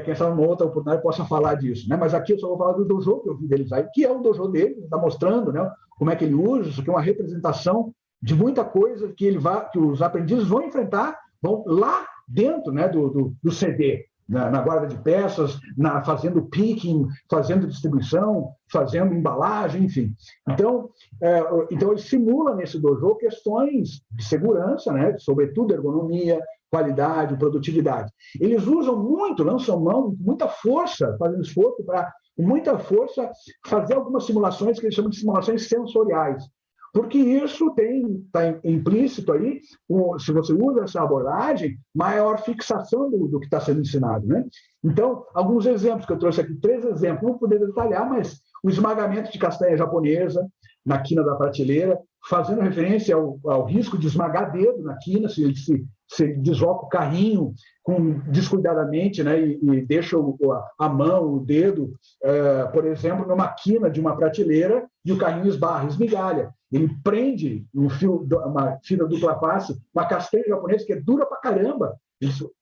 Quem sabe numa outra oportunidade eu possa falar disso, né? Mas aqui eu só vou falar do dojo que eu vi deles aí, que é o dojo dele, está mostrando, né, como é que ele usa. Isso aqui é uma representação de muita coisa que os aprendizes vão enfrentar, vão lá dentro, né, do CD, na guarda de peças, fazendo picking, fazendo distribuição, fazendo embalagem, enfim. Então ele simula nesse dojo questões de segurança, né, sobretudo ergonomia, qualidade, produtividade. Eles usam muito, lançam mão, muita força, fazendo esforço para, com muita força, fazer algumas simulações que eles chamam de simulações sensoriais. Porque isso está implícito aí, se você usa essa abordagem, maior fixação do que está sendo ensinado. Né? Então, alguns exemplos que eu trouxe aqui, 3 exemplos, não vou poder detalhar, mas o esmagamento de castanha japonesa na quina da prateleira, fazendo referência ao risco de esmagar dedo na quina, se desloca o carrinho descuidadamente, né, e deixa a mão, o dedo, por exemplo, numa quina de uma prateleira e o carrinho esmigalha. Ele prende uma fibra dupla face, uma castanha japonesa que é dura pra caramba.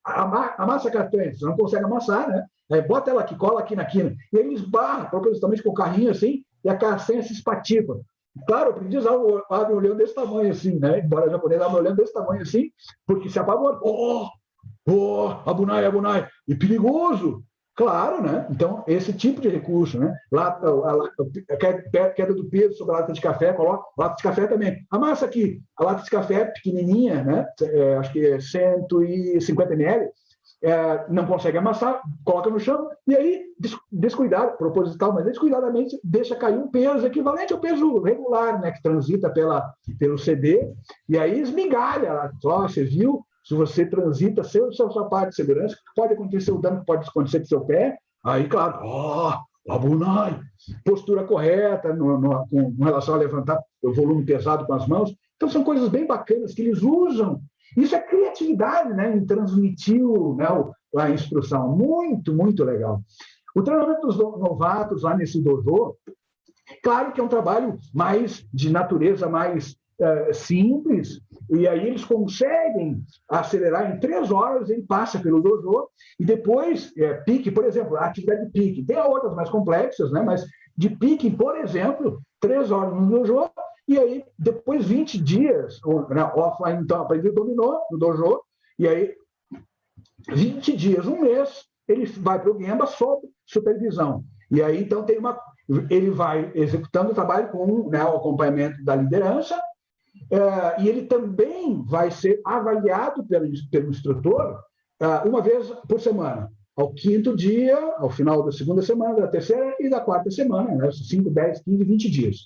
Amassa a castanha, você não consegue amassar, né? Bota ela aqui, cola aqui na quina. E ele esbarra propositalmente com o carrinho assim, e a castanha se espatifa. Claro, o aprendiz abre um olhão desse tamanho assim, né? Embora o japonês abra um olhão desse tamanho assim, porque se apavora. Abunai, e perigoso. Claro, né? Então, esse tipo de recurso, né? A queda do peso sobre a lata de café, coloca lata de café também. Amassa aqui, a lata de café pequenininha, né? Acho que é 150 ml, não consegue amassar, coloca no chão, e aí, descuidado, proposital, mas descuidadamente, deixa cair um peso equivalente ao peso regular, né? Que transita pelo CD, e aí esmigalha. Você viu? Se você transita sem o seu sapato de segurança, pode acontecer o dano que pode acontecer com o seu pé. Aí, claro, abunai, postura correta com relação a levantar o volume pesado com as mãos. Então, são coisas bem bacanas que eles usam. Isso é criatividade, né, em transmitir a instrução. Muito, muito legal. O treinamento dos novatos lá nesse dojo, claro que é um trabalho mais de natureza mais simples, e aí eles conseguem acelerar em 3 horas, ele passa pelo dojo, e depois, pique, por exemplo, a atividade de pique. Tem outras mais complexas, né? Mas de pique, por exemplo, 3 horas no dojo, e aí depois 20 dias, offline, então, aprendeu, dominou no dojo, e aí 20 dias, um mês, ele vai para o Gemba sob supervisão. E aí, então, ele vai executando o trabalho com o acompanhamento da liderança, E ele também vai ser avaliado pelo instrutor uma vez por semana, ao quinto dia, ao final da segunda semana, da terceira e da quarta semana, né? 5, 10, 15, 20 dias.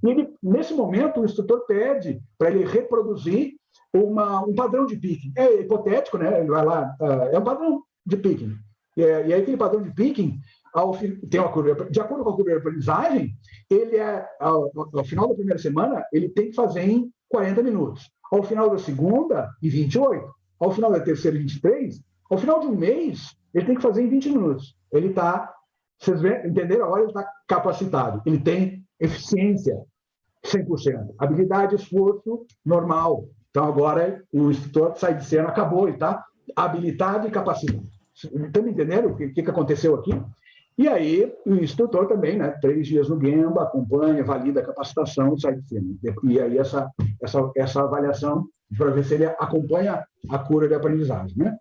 E ele, nesse momento, o instrutor pede para ele reproduzir um padrão de picking. É hipotético, né? Ele vai lá, é um padrão de picking. E aí aquele padrão de picking, tem uma curva, de acordo com a curva de aprendizagem, ele ao final da primeira semana, ele tem que fazer em 40 minutos. Ao final da segunda, em 28. Ao final da terceira, em 23. Ao final de um mês, ele tem que fazer em 20 minutos. Ele está, vocês entenderam? Agora ele está capacitado. Ele tem eficiência 100%. Habilidade, esforço, normal. Então, agora o instrutor sai de cena, acabou, ele está habilitado e capacitado. Estão entendendo o que aconteceu aqui? E aí, o instrutor também, né, 3 dias no Gemba, acompanha, valida a capacitação e sai de cena. E aí, essa avaliação, para ver se ele acompanha a curva de aprendizagem, né?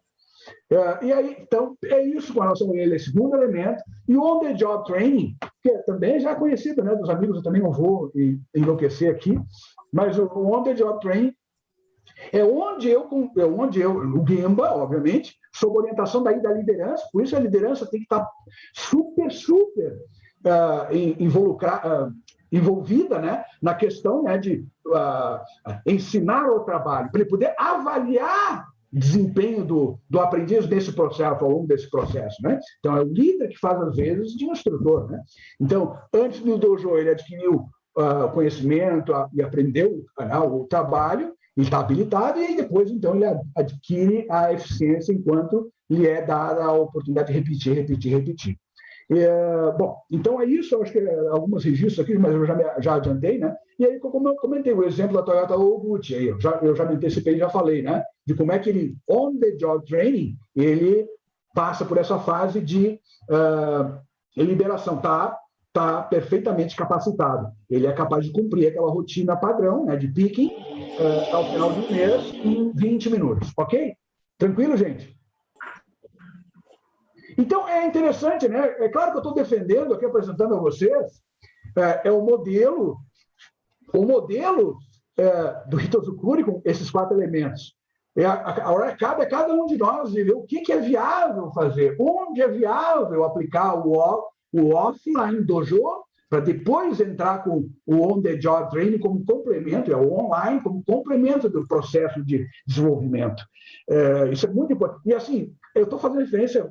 E aí, então, é isso com a nossa mulher, esse segundo elemento. E o on-the-job training, que também já é conhecido, né, dos amigos, eu também não vou enlouquecer aqui, mas o on-the-job training é onde eu, no Gemba, obviamente, sob orientação da liderança, por isso a liderança tem que estar super envolvida, né, na questão, né, de ensinar o trabalho, para ele poder avaliar desempenho do aprendiz nesse processo, ao longo desse processo, né? Então, é o líder que faz, às vezes, de um instrutor, né? Então, antes do dojo, ele adquiriu conhecimento e aprendeu o trabalho, ele está habilitado, e aí depois, então, ele adquire a eficiência enquanto lhe é dada a oportunidade de repetir. Bom, então é isso, eu acho que alguns registros aqui, mas eu já adiantei, né? E aí, como eu comentei, o exemplo da Toyota Oguchi, aí eu já me antecipei e já falei, né? De como é que ele, on-the-job training, ele passa por essa fase de liberação, tá perfeitamente capacitado. Ele é capaz de cumprir aquela rotina padrão, né, de picking, ao final do mês, em 20 minutos, ok? Tranquilo, gente? Então, é interessante, né? É claro que eu estou defendendo aqui, apresentando a vocês, o modelo do Hitozukuri com esses 4 elementos. Agora, cabe a cada um de nós ver o que é viável fazer, onde é viável aplicar o offline dojo, para depois entrar com o on-the-job training como complemento, o online como complemento do processo de desenvolvimento. Isso é muito importante. E assim, eu estou fazendo referência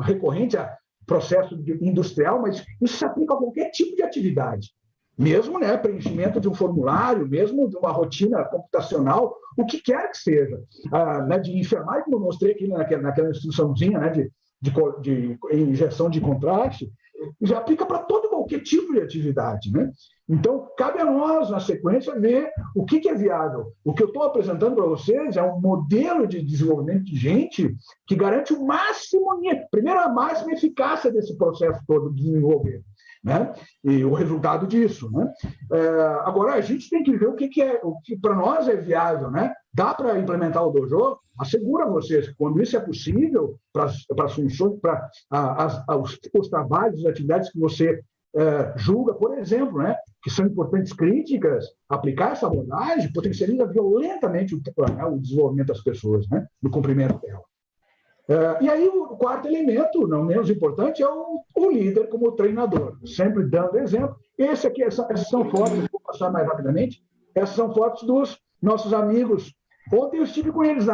recorrente a processo industrial, mas isso se aplica a qualquer tipo de atividade. Mesmo, né, preenchimento de um formulário, mesmo de uma rotina computacional, o que quer que seja. Né, de enfermagem, como eu mostrei aqui naquela instruçãozinha, né, de injeção de contraste, já aplica para qualquer tipo de atividade, né? Então, cabe a nós, na sequência, ver o que é viável. O que eu estou apresentando para vocês é um modelo de desenvolvimento de gente que garante o máximo, primeiro, a máxima eficácia desse processo todo de desenvolver, né? E o resultado disso, né? Agora, a gente tem que ver o que para nós é viável, né? Dá para implementar o dojo? Asseguro a vocês que, quando isso é possível, para as funções, para os trabalhos, as atividades que você julga, por exemplo, né, que são importantes críticas, aplicar essa abordagem potencializa violentamente o desenvolvimento das pessoas, né, no cumprimento dela. E aí, o quarto elemento, não menos importante, é o líder como treinador, sempre dando exemplo. Essas são fotos, vou passar mais rapidamente, essas são fotos dos nossos amigos. Ontem eu estive com eles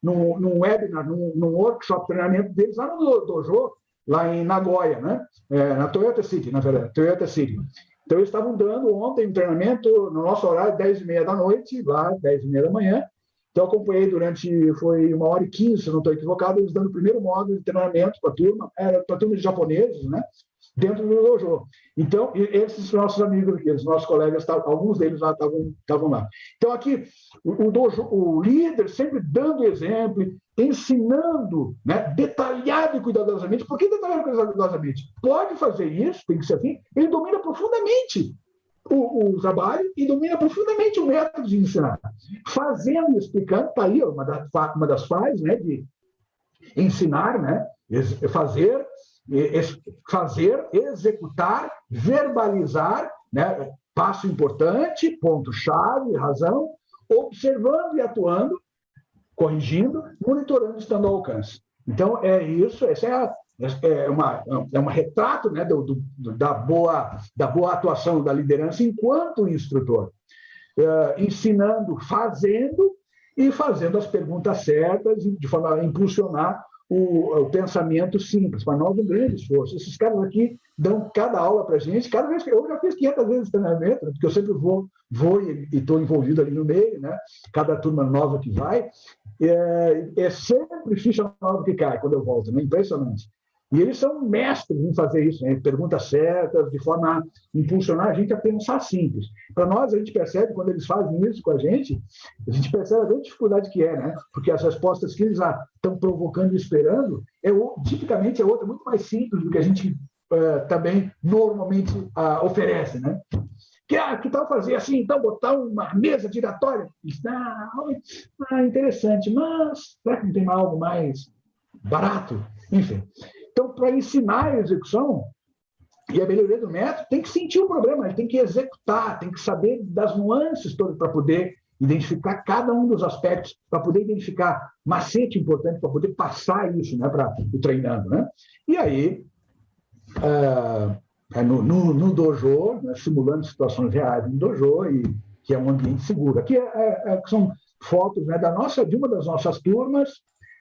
num webinar, num workshop, treinamento deles lá no dojo, lá em Nagoya, né? Na Toyota City, na verdade, Toyota City. Então, eles estavam dando ontem um treinamento no nosso horário, 10h30 da noite, lá, 10h30 da manhã. Então, eu acompanhei foi 1h15, se não estou equivocado, eles dando o primeiro módulo de treinamento para a turma de japoneses, né? Dentro do dojo. Então, esses nossos amigos aqui, os nossos colegas, alguns deles lá estavam lá. Então, aqui, o líder sempre dando exemplo, ensinando, né, detalhado e cuidadosamente. Por que detalhado e cuidadosamente? Pode fazer isso, tem que ser assim. Ele domina profundamente o trabalho e domina profundamente o método de ensinar. Fazendo, explicando, está aí uma das fases, né, de ensinar, né, fazer, executar, verbalizar, né, passo importante, ponto-chave, razão, observando e atuando, corrigindo, monitorando, estando ao alcance. Então, é isso, essa é um retrato, né, da boa atuação da liderança enquanto instrutor. Ensinando, fazendo as perguntas certas, de forma a impulsionar o pensamento simples. Para nós, um grande esforço. Esses caras aqui dão cada aula para a gente, cada vez que eu já fiz 500 vezes treinamento, porque eu sempre vou e estou envolvido ali no meio, né? Cada turma nova que vai, é sempre ficha nova que cai quando eu volto, né? Impressionante. E eles são mestres em fazer isso, né? Perguntas certas, de forma a impulsionar a gente a pensar simples. Para nós, a gente percebe, quando eles fazem isso com a gente percebe a grande dificuldade que é, né? Porque as respostas que eles estão provocando e esperando, tipicamente é outra, muito mais simples do que a gente também normalmente oferece, né? Que tal fazer assim, então, botar uma mesa giratória? Interessante, mas será que não tem algo mais barato? Enfim. Então, para ensinar a execução e a melhoria do método, tem que sentir o problema, ele tem que executar, tem que saber das nuances todas para poder identificar cada um dos aspectos, para poder identificar macete importante, para poder passar isso, né, para o treinando. Né? E aí, no dojo, né, simulando situações reais no dojo, que é um ambiente seguro. Aqui são fotos, né, de uma das nossas turmas.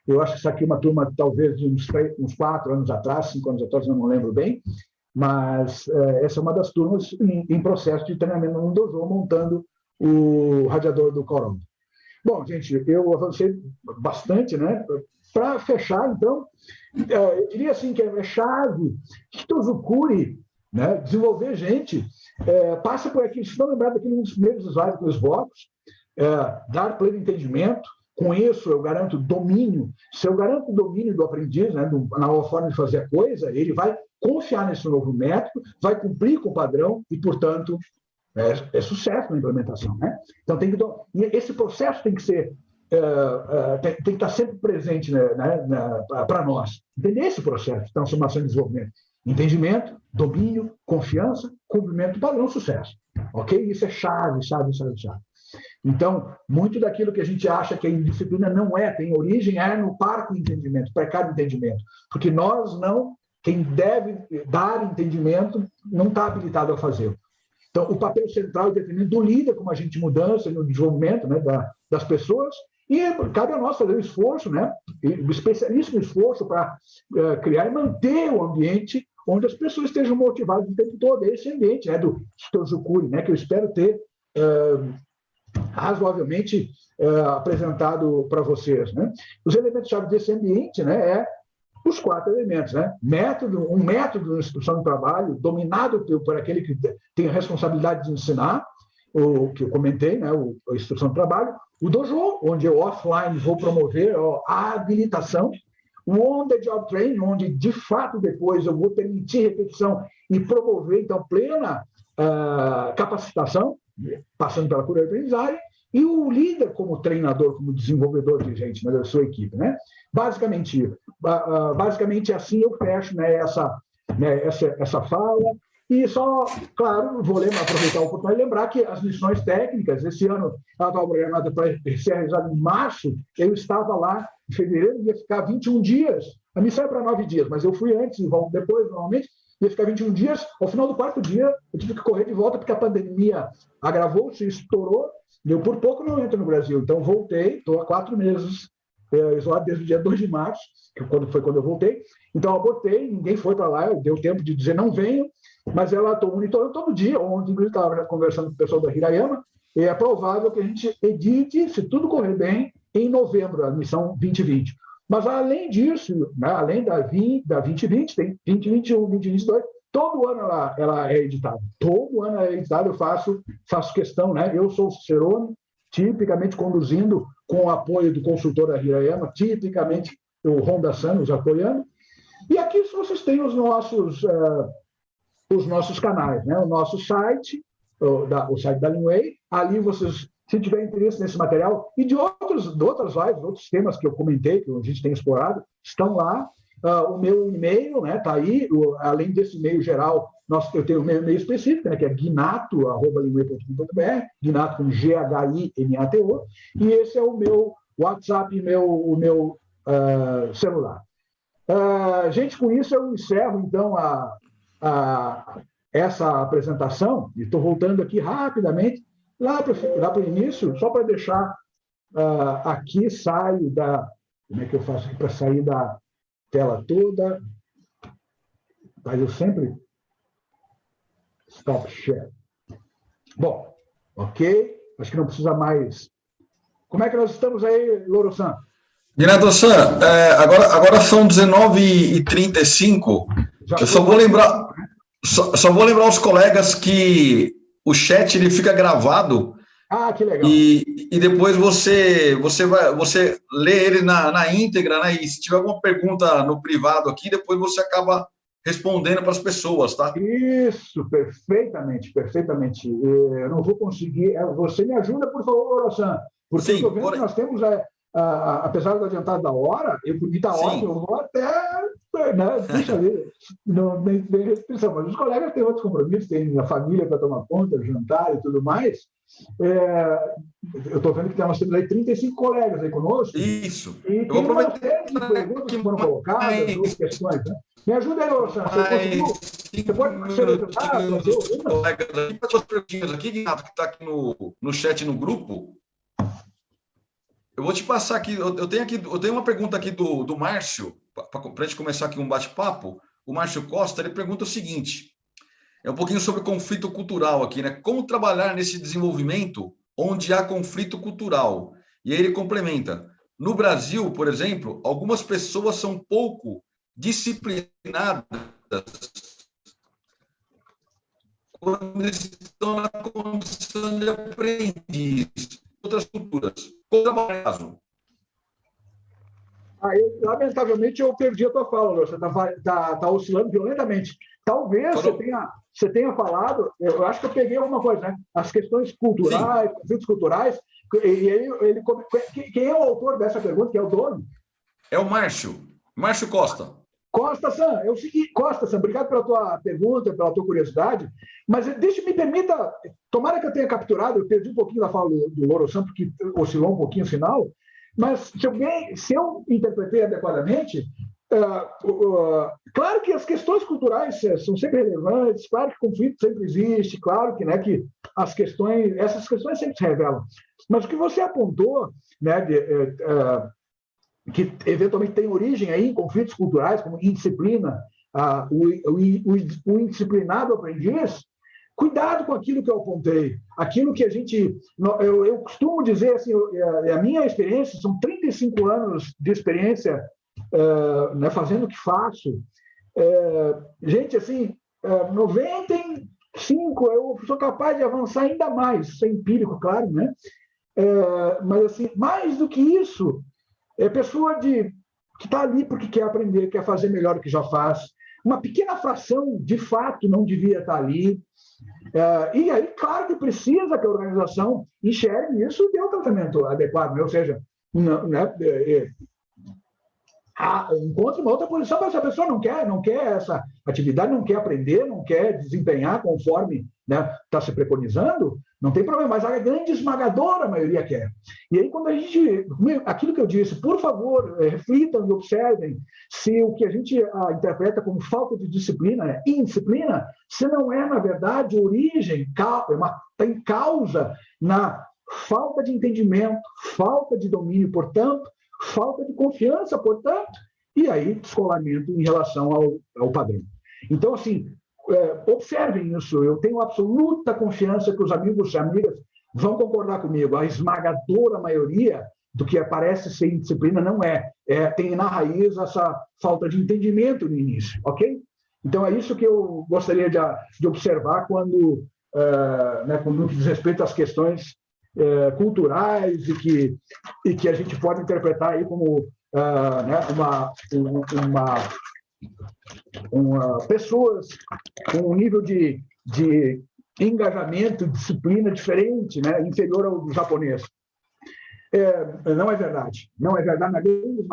Eu acho que isso aqui é uma turma, talvez, de uns 4 anos atrás, 5 anos atrás, eu não lembro bem, mas essa é uma das turmas em processo de treinamento no dojo, montando o radiador do Corão. Bom, gente, eu avancei bastante, né? Para fechar, então, eu diria assim que é chave que Tozukuri, né, desenvolver gente, passa por aqui, se não lembrar daqui nos primeiros slides dos blocos, dar pleno entendimento. Com isso, eu garanto domínio. Se eu garanto o domínio do aprendiz, né, na nova forma de fazer a coisa, ele vai confiar nesse novo método, vai cumprir com o padrão e, portanto, é sucesso na implementação. Né? Então, esse processo tem que ser tem que estar sempre presente, né, para nós. Entender esse processo de transformação e desenvolvimento. Entendimento, domínio, confiança, cumprimento do padrão, sucesso. Ok? Isso é chave. Então, muito daquilo que a gente acha que a indisciplina não tem origem, no parco entendimento, precário entendimento. Porque quem deve dar entendimento não está habilitado a fazê-lo. Então, o papel central e determinante do líder, como agente de mudança no desenvolvimento, né, das pessoas, e cabe a nós fazer o esforço, né, o especialíssimo esforço para criar e manter o ambiente onde as pessoas estejam motivadas o tempo todo. Esse ambiente, né, do Tozukuri, né, que eu espero ter razoavelmente apresentado para vocês. Né? Os elementos-chave desse ambiente, né, os 4 elementos. Né? Um método de instrução do trabalho dominado por aquele que tem a responsabilidade de ensinar, o que eu comentei, né, a instrução do trabalho. O dojo, onde eu offline vou promover a habilitação. O on-the-job training, onde de fato depois eu vou permitir repetição e promover, então, plena capacitação, passando pela cura de aprendizagem, e o líder como treinador, como desenvolvedor de gente, né, da sua equipe. Né? Basicamente assim eu fecho, né, essa fala. E só, claro, vou aproveitar a oportunidade de lembrar que as lições técnicas, esse ano, ela estava programada para ser realizada em março, eu estava lá em fevereiro, ia ficar 21 dias. A missão é para 9 dias, mas eu fui antes e volto depois, normalmente, ia ficar 21 dias. Ao final do 4º dia, eu tive que correr de volta, porque a pandemia agravou-se, estourou, e eu por pouco não entro no Brasil. Então, voltei, estou há 4 meses isolado desde o dia 2 de março, que foi quando eu voltei. Então, abortei, ninguém foi para lá, deu tempo de dizer não venham, mas ela estou monitorando todo dia. Ontem, inclusive, estava conversando com o pessoal da Hirayama, e é provável que a gente edite, se tudo correr bem, em novembro, a missão 2020. Mas, além disso, né, além da 2020, tem 2021, 2022, todo ano ela é editada. Todo ano ela é editada, eu faço questão. Né? Eu sou o Cicerone, tipicamente conduzindo com o apoio do consultor da Hirayama, tipicamente o Honda-san nos apoiando. E aqui vocês têm os nossos canais, né? O nosso site, o site da Linway. Ali vocês, se tiver interesse nesse material e de outras lives, outros temas que eu comentei, que a gente tem explorado, estão lá. o meu e-mail, né? Está aí, além desse e-mail geral, eu tenho o meu e-mail específico, né, que é guinato@linguê.com.br, Guinato com G-H-I-N-A-T-O, e esse é o meu WhatsApp, o meu celular. Gente, com isso eu encerro, então, essa apresentação, e estou voltando aqui rapidamente, lá para o início, só para deixar aqui, saio da... Como é que eu faço aqui para sair da tela toda? Mas eu sempre... Stop share. Bom, ok. Acho que não precisa mais. Como é que nós estamos aí, Louro-san? Guinato-san, agora são 19h35. Eu só vou lembrar, só vou lembrar os colegas que o chat ele fica gravado. Que legal. E depois você lê ele na íntegra, né? E se tiver alguma pergunta no privado aqui, depois você acaba respondendo para as pessoas, tá? Isso, perfeitamente, perfeitamente. Eu não vou conseguir. Você me ajuda, por favor, Louro-san, porque sim, eu estou vendo que nós temos, apesar do adiantado da hora, eu podia estar ótimo, eu vou até, né, deixa ali, não tem restrição, mas os colegas têm outros compromissos, tem a família para tomar conta, jantar e tudo mais. Eu estou vendo que nós temos aí 35 colegas aí conosco. Isso. E tem uma série de perguntas que foram colocadas, ou questões, né? Me ajuda aí, Louro-san. Você pode selecionar, trazer as perguntas aqui, Guinato, que está aqui no chat, no grupo. Eu vou te passar aqui. Eu tenho uma pergunta aqui do Márcio, para a gente começar aqui um bate-papo. O Márcio Costa, ele pergunta o seguinte: é um pouquinho sobre conflito cultural aqui, né? Como trabalhar nesse desenvolvimento onde há conflito cultural? E aí ele complementa: no Brasil, por exemplo, algumas pessoas são pouco disciplinadas quando estão na condição de aprendiz. Outras culturas. Como trabalhar caso? Lamentavelmente, eu perdi a tua fala, você está oscilando violentamente. Talvez você tenha falado, eu acho que eu peguei alguma coisa, né? As questões culturais, sim, conflitos culturais, e aí quem é o autor dessa pergunta, que é o dono? É o Márcio Costa. Costa-san, é o seguinte, Costa-san, obrigado pela tua pergunta, pela tua curiosidade, mas me permita, tomara que eu tenha capturado, eu perdi um pouquinho da fala do Louro-san, porque oscilou um pouquinho o final, mas se eu interpretei adequadamente, claro que as questões culturais são sempre relevantes, claro que conflito sempre existe, claro que, né, que essas questões sempre se revelam, mas o que você apontou, né, que eventualmente tem origem aí em conflitos culturais, como indisciplina, o indisciplinado aprendiz, cuidado com aquilo que eu apontei, aquilo que eu costumo dizer, assim, a minha experiência, são 35 anos de experiência, né, fazendo o que faço, gente, assim, 95, eu sou capaz de avançar ainda mais, isso é empírico, claro, né? Mas, assim, mais do que isso, é pessoa que está ali porque quer aprender, quer fazer melhor do que já faz. Uma pequena fração, de fato, não devia estar ali. E aí, claro que precisa que a organização enxergue isso e dê o tratamento adequado, né? Ou seja, encontre uma outra posição, mas se a pessoa não quer essa atividade, não quer aprender, não quer desempenhar conforme, né, está se preconizando, não tem problema, mas a grande esmagadora maioria quer. E aí, quando aquilo que eu disse, por favor, reflitam e observem se o que a gente interpreta como falta de disciplina, indisciplina, se não é, na verdade, origem, tem causa na falta de entendimento, falta de domínio, portanto, falta de confiança, portanto, e aí descolamento em relação ao padrão. Então, assim, observem isso. Eu tenho absoluta confiança que os amigos e amigas vão concordar comigo. A esmagadora maioria do que parece ser indisciplina não tem na raiz essa falta de entendimento no início, ok? Então, é isso que eu gostaria de observar quando diz respeito às questões culturais e que a gente pode interpretar aí como pessoas com um nível de engajamento, disciplina diferente, né, inferior ao do japonês. Não é verdade. Não é verdade na grande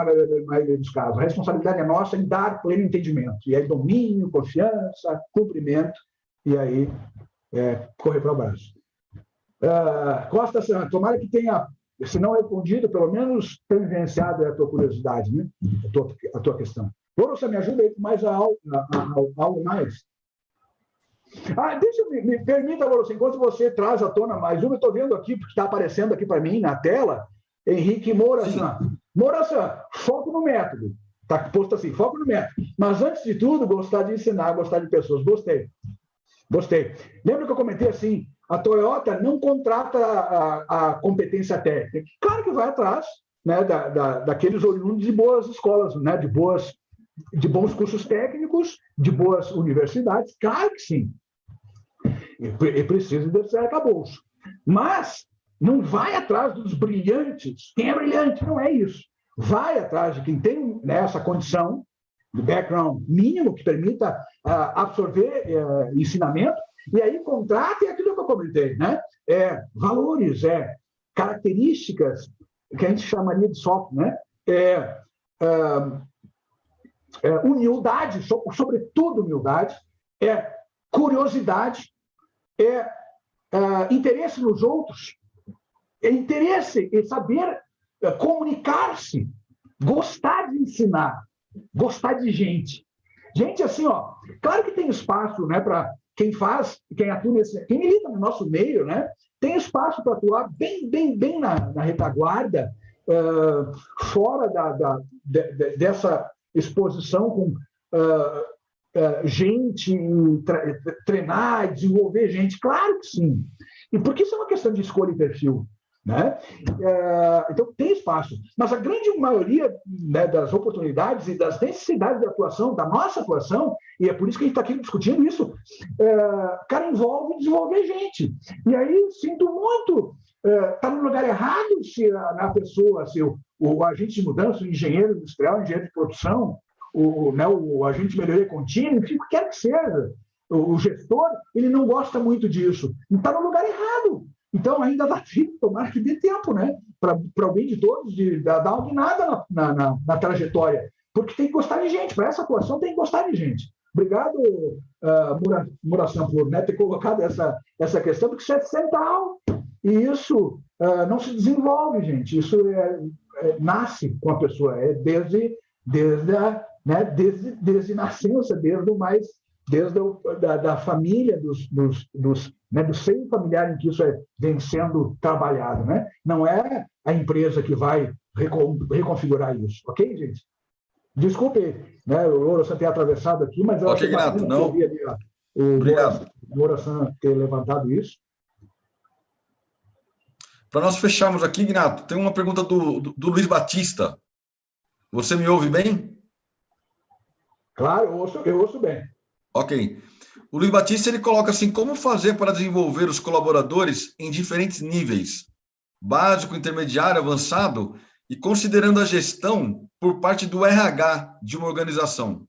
maioria dos casos. A responsabilidade é nossa em dar pleno entendimento. E aí domínio, confiança, cumprimento, e aí correr para o abraço. Costa Santa, tomara que tenha, se não respondido, pelo menos tangenciado a tua curiosidade, né? A tua questão. Você me ajuda aí com mais algo mais? Me permita, Lorosa, enquanto você traz à tona mais uma, eu estou vendo aqui, porque está aparecendo aqui para mim na tela, Henrique Moura-san. Moura-san, foco no método. Está posto assim, foco no método. Mas, antes de tudo, gostar de ensinar, gostar de pessoas. Gostei. Lembra que eu comentei assim, a Toyota não contrata a competência técnica. Claro que vai atrás, né, daqueles oriundos de boas escolas, né, de bons cursos técnicos, de boas universidades, claro que sim. E precisa desse arcabouço. Mas não vai atrás dos brilhantes. Quem é brilhante? Não é isso. Vai atrás de quem tem, né, essa condição de background mínimo que permita absorver ensinamento, e aí contrata aquilo que eu comentei, né? Valores, características que a gente chamaria de soft, né? Humildade, sobretudo humildade, curiosidade, interesse nos outros, interesse em saber comunicar-se, gostar de ensinar, gostar de gente. Gente, assim, ó, claro que tem espaço, né, para quem atua quem milita no nosso meio, né, tem espaço para atuar bem na retaguarda, fora dessa exposição com gente, treinar, desenvolver gente, claro que sim. E porque isso é uma questão de escolha e perfil, né? Então, tem espaço. Mas a grande maioria, né, das oportunidades e das necessidades de atuação, da nossa atuação, e é por isso que a gente está aqui discutindo isso, cara, envolve desenvolver gente. E aí, sinto muito, está no lugar errado se a pessoa, se o agente de mudança, o engenheiro industrial, o engenheiro de produção, o agente de melhoria contínua, o que quer que seja, o gestor, ele não gosta muito disso. Está no lugar errado. Então, ainda dá tempo, tomara que dê tempo, né? Para o bem de todos, de dar uma guinada na trajetória. Porque tem que gostar de gente. Para essa atuação, tem que gostar de gente. Obrigado, Moura-san, por, né, ter colocado essa questão, porque isso é central. E isso não se desenvolve, gente. Isso nasce com a pessoa. Desde a nascença, desde a família, do seio familiar em que isso vem sendo trabalhado, né? Não é a empresa que vai reconfigurar isso, ok, gente? Desculpe, né, o Moura-san ter atravessado aqui, mas eu achei bacana que eu vi ali, o Moura-san ter levantado isso. Para nós fecharmos aqui, Ignato, tem uma pergunta do Luiz Batista. Você me ouve bem? Claro, eu ouço bem. Ok. O Luiz Batista, ele coloca assim, como fazer para desenvolver os colaboradores em diferentes níveis? Básico, intermediário, avançado? E considerando a gestão por parte do RH de uma organização?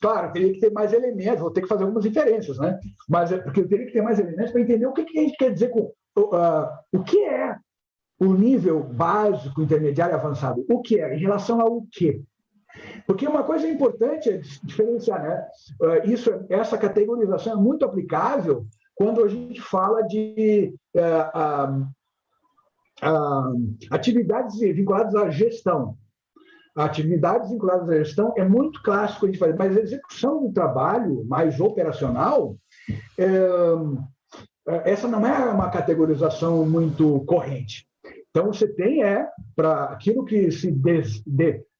Claro, teria que ter mais elementos, vou ter que fazer algumas inferências, né? Mas porque eu teria que ter mais elementos para entender o que a gente quer dizer com o que é o nível básico, intermediário e avançado. O que é? Em relação ao quê? Porque uma coisa importante é diferenciar, né? Essa categorização é muito aplicável quando a gente fala de atividades vinculadas à gestão. Atividades vinculadas à gestão é muito clássico a gente fazer, mas a execução do trabalho mais operacional, essa não é uma categorização muito corrente. Então, você tem, para aquilo que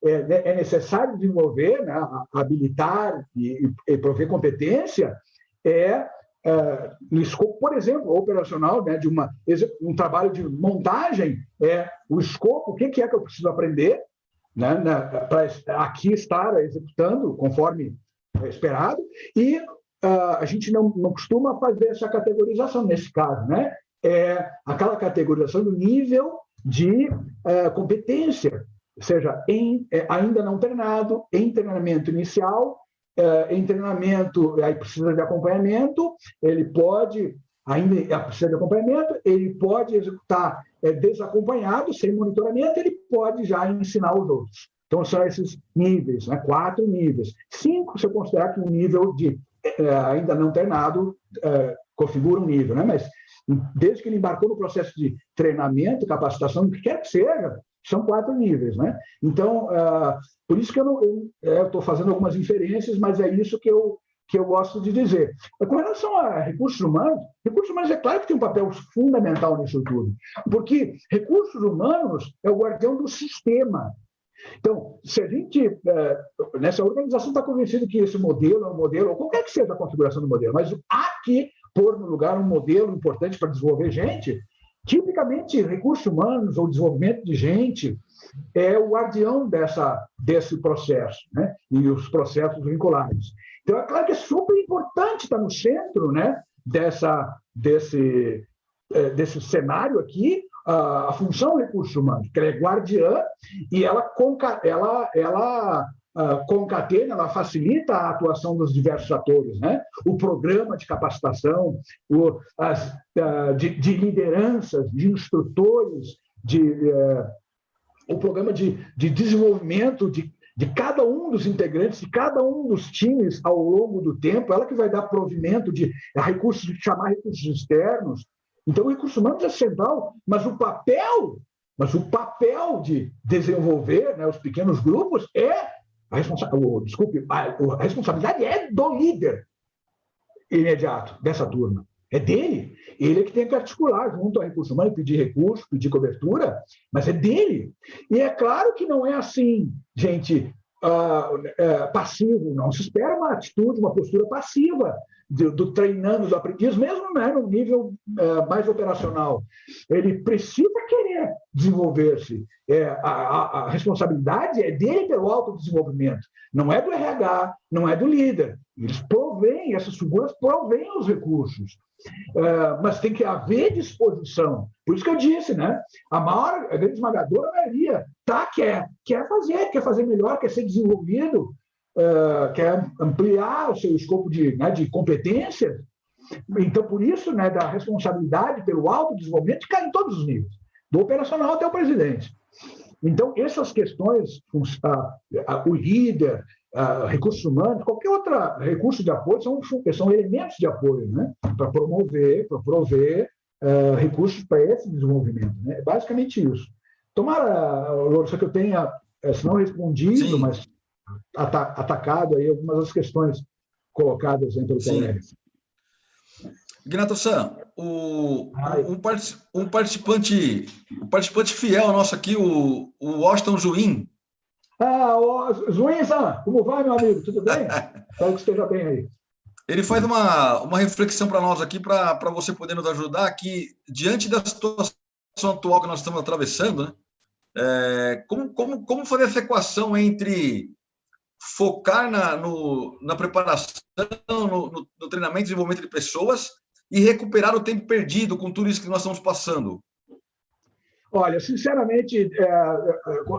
é necessário desenvolver, né, habilitar e prover competência, no escopo, por exemplo, operacional, né, de um trabalho de montagem, o escopo, o que é que eu preciso aprender, né, para aqui estar executando conforme esperado, e a gente não costuma fazer essa categorização nesse caso, né? Aquela categorização do nível de competência, ou seja, ainda não treinado, em treinamento inicial, em treinamento, aí precisa de acompanhamento, ele pode ainda precisa de acompanhamento, ele pode executar desacompanhado, sem monitoramento, ele pode já ensinar os outros. Então, são esses níveis, né? 4 níveis. 5, se eu considerar que um nível de ainda não treinado configura um nível, né? Mas desde que ele embarcou no processo de treinamento, capacitação, o que quer que seja, são 4 níveis, né? Então, por isso que eu estou fazendo algumas inferências, mas é isso que eu gosto de dizer. Com relação a recursos humanos é claro que tem um papel fundamental nisso tudo, porque recursos humanos é o guardião do sistema. Então, se a gente, nessa organização está convencida que esse modelo é um modelo, ou qualquer que seja a configuração do modelo, mas há que pôr no lugar um modelo importante para desenvolver gente, tipicamente recursos humanos ou desenvolvimento de gente é o guardião desse processo, né? E os processos vinculados. Então, é claro que é super importante estar no centro, né, desse cenário aqui, a função recursos humanos, que ela é guardiã e ela concatena, ela facilita a atuação dos diversos atores, né? O programa de capacitação, de lideranças, de instrutores, o programa de desenvolvimento de cada um dos integrantes, de cada um dos times ao longo do tempo, ela que vai dar provimento de recursos, chamar recursos externos. Então, o recurso humano é central, mas o papel de desenvolver, né, os pequenos grupos a responsabilidade é do líder imediato dessa turma. É dele. Ele é que tem que articular junto ao recurso humano, pedir recurso, pedir cobertura, mas é dele. E é claro que não é assim, gente, passivo. Não se espera uma atitude, uma postura passiva do treinando do aprendiz, mesmo, né, no nível mais operacional. Ele precisa querer desenvolver-se. A responsabilidade é dele pelo autodesenvolvimento. Não é do RH, não é do líder. Essas figuras provêm os recursos. Mas tem que haver disposição. Por isso que eu disse, né? A grande esmagadora maioria quer fazer melhor, quer ser desenvolvido, quer ampliar o seu escopo de competências. Então, por isso, né, da responsabilidade pelo autodesenvolvimento cai em todos os níveis, do operacional até o presidente. Então, essas questões, o líder, recursos humanos, qualquer outro recurso de apoio, são elementos de apoio, né, para prover recursos para esse desenvolvimento. Né? É basicamente isso. Tomara, Lourenço, que eu tenha, se não respondido, Sim. mas atacado aí algumas das questões colocadas pelo colega. Ignato-san, um participante fiel nosso aqui, o Washington Zuin. Zuin-san, como vai, meu amigo? Tudo bem? Espero que esteja bem aí. Ele faz uma reflexão para nós aqui, para você poder nos ajudar, que diante da situação atual que nós estamos atravessando, né, como fazer essa equação entre focar na preparação, no treinamento e desenvolvimento de pessoas e recuperar o tempo perdido com tudo isso que nós estamos passando? Olha, sinceramente,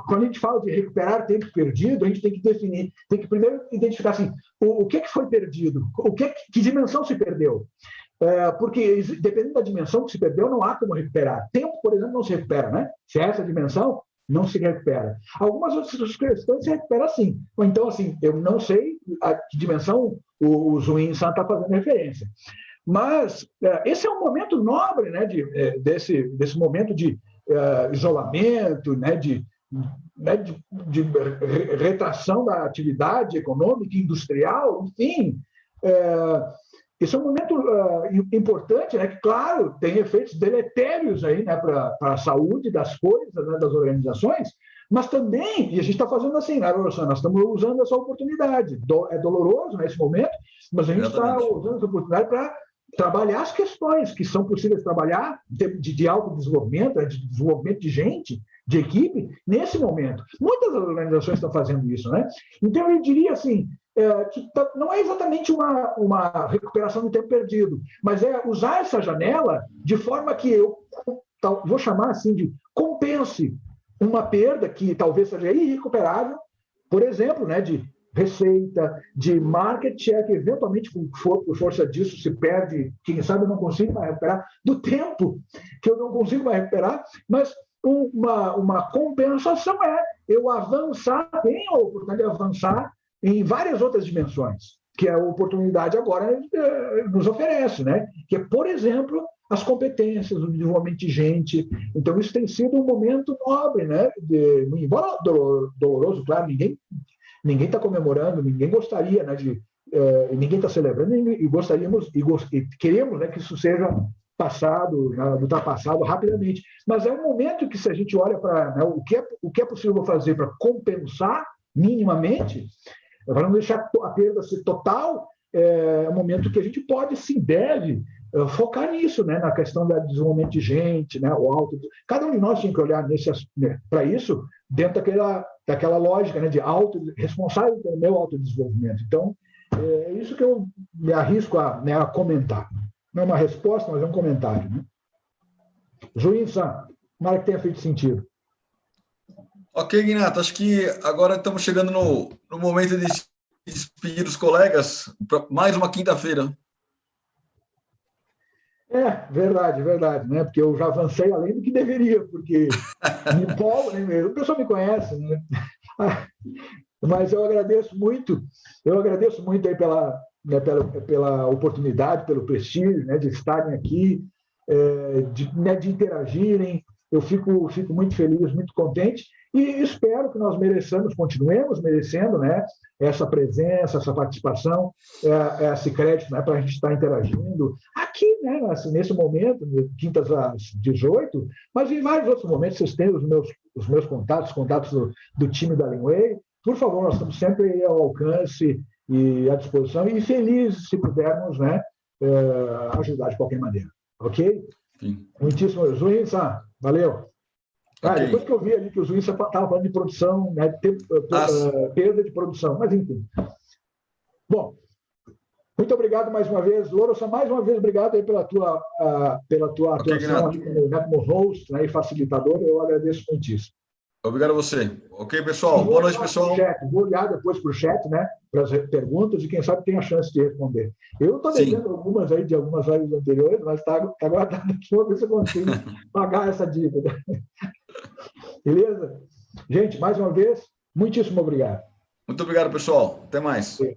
quando a gente fala de recuperar tempo perdido, a gente tem que definir, tem que primeiro identificar assim, o que foi perdido, que dimensão se perdeu. Porque, dependendo da dimensão que se perdeu, não há como recuperar. Tempo, por exemplo, não se recupera, né? Se é essa dimensão, não se recupera. Algumas outras questões se recupera sim. Então, assim, eu não sei a que dimensão o Zuin-san está fazendo referência. Mas esse é um momento nobre, né, desse momento de isolamento, né, de retração da atividade econômica, industrial, enfim. Esse é um momento importante, né, que, claro, tem efeitos deletérios aí, né, para a saúde das coisas, né, das organizações, mas também, e a gente está fazendo assim, né, nós estamos usando essa oportunidade. É doloroso nesse momento, mas a gente está usando essa oportunidade para trabalhar as questões que são possíveis trabalhar de autodesenvolvimento, de desenvolvimento de gente, de equipe, nesse momento. Muitas organizações estão fazendo isso, né? Então, eu diria assim, que não é exatamente uma recuperação do tempo perdido, mas é usar essa janela de forma que eu vou chamar assim de compense uma perda que talvez seja irrecuperável, por exemplo, né, de receita, de market share, que eventualmente, por força disso, se perde, quem sabe eu não consigo mais recuperar, do tempo que eu não consigo mais recuperar, mas uma compensação eu avançar, tenho a oportunidade de avançar em várias outras dimensões, que a oportunidade agora nos oferece, né? Que é, por exemplo, as competências, o desenvolvimento de gente. Então, isso tem sido um momento nobre, né? Embora doloroso, claro, ninguém está comemorando, ninguém gostaria, né, ninguém está celebrando, e gostaríamos e queremos, né, que isso seja passado, ultrapassado rapidamente. Mas é um momento que, se a gente olha para, né, o que é possível fazer para compensar minimamente, para não deixar a perda ser total, é um momento que a gente pode, sim, deve focar nisso, né, na questão do desenvolvimento de gente, né, cada um de nós tem que olhar para isso dentro daquela lógica, né, de responsável pelo meu autodesenvolvimento. Então, é isso que eu me arrisco a comentar. Não é uma resposta, mas é um comentário. Né? Juíza, tomara que tenha feito sentido. Ok, Guinato, acho que agora estamos chegando no momento de despedir os colegas para mais uma quinta-feira. Verdade, né? Porque eu já avancei além do que deveria, porque me empolgo, né? O pessoal me conhece, né? Mas eu agradeço muito aí pela oportunidade, pelo prestígio, né, de estarem aqui, de interagirem. Eu fico muito feliz, muito contente, e espero que nós continuemos merecendo, né, essa presença, essa participação, esse crédito, né, para a gente estar interagindo aqui, né, nesse momento, quintas às 18, mas em vários outros momentos. Vocês têm os meus contatos do time da Linway. Por favor, nós estamos sempre ao alcance e à disposição, e felizes se pudermos, né, ajudar de qualquer maneira. Ok? Sim. Muitíssimo. Zuinsa, valeu. Okay. Depois que eu vi ali que o Zuinsa estava falando de produção, né, perda de produção, mas enfim. Bom, muito obrigado mais uma vez. Lorosa, mais uma vez, obrigado aí pela tua atuação aí como host, né, e facilitador. Eu agradeço muitíssimo. Obrigado a você. Ok, pessoal? Boa noite, pessoal. Vou olhar depois para o chat, né, para as perguntas, e quem sabe tem a chance de responder. Eu estou devendo algumas aí de algumas lives anteriores, mas está guardado aqui, vou ver se eu consigo pagar essa dívida. Beleza? Gente, mais uma vez, muitíssimo obrigado. Muito obrigado, pessoal. Até mais. Sim.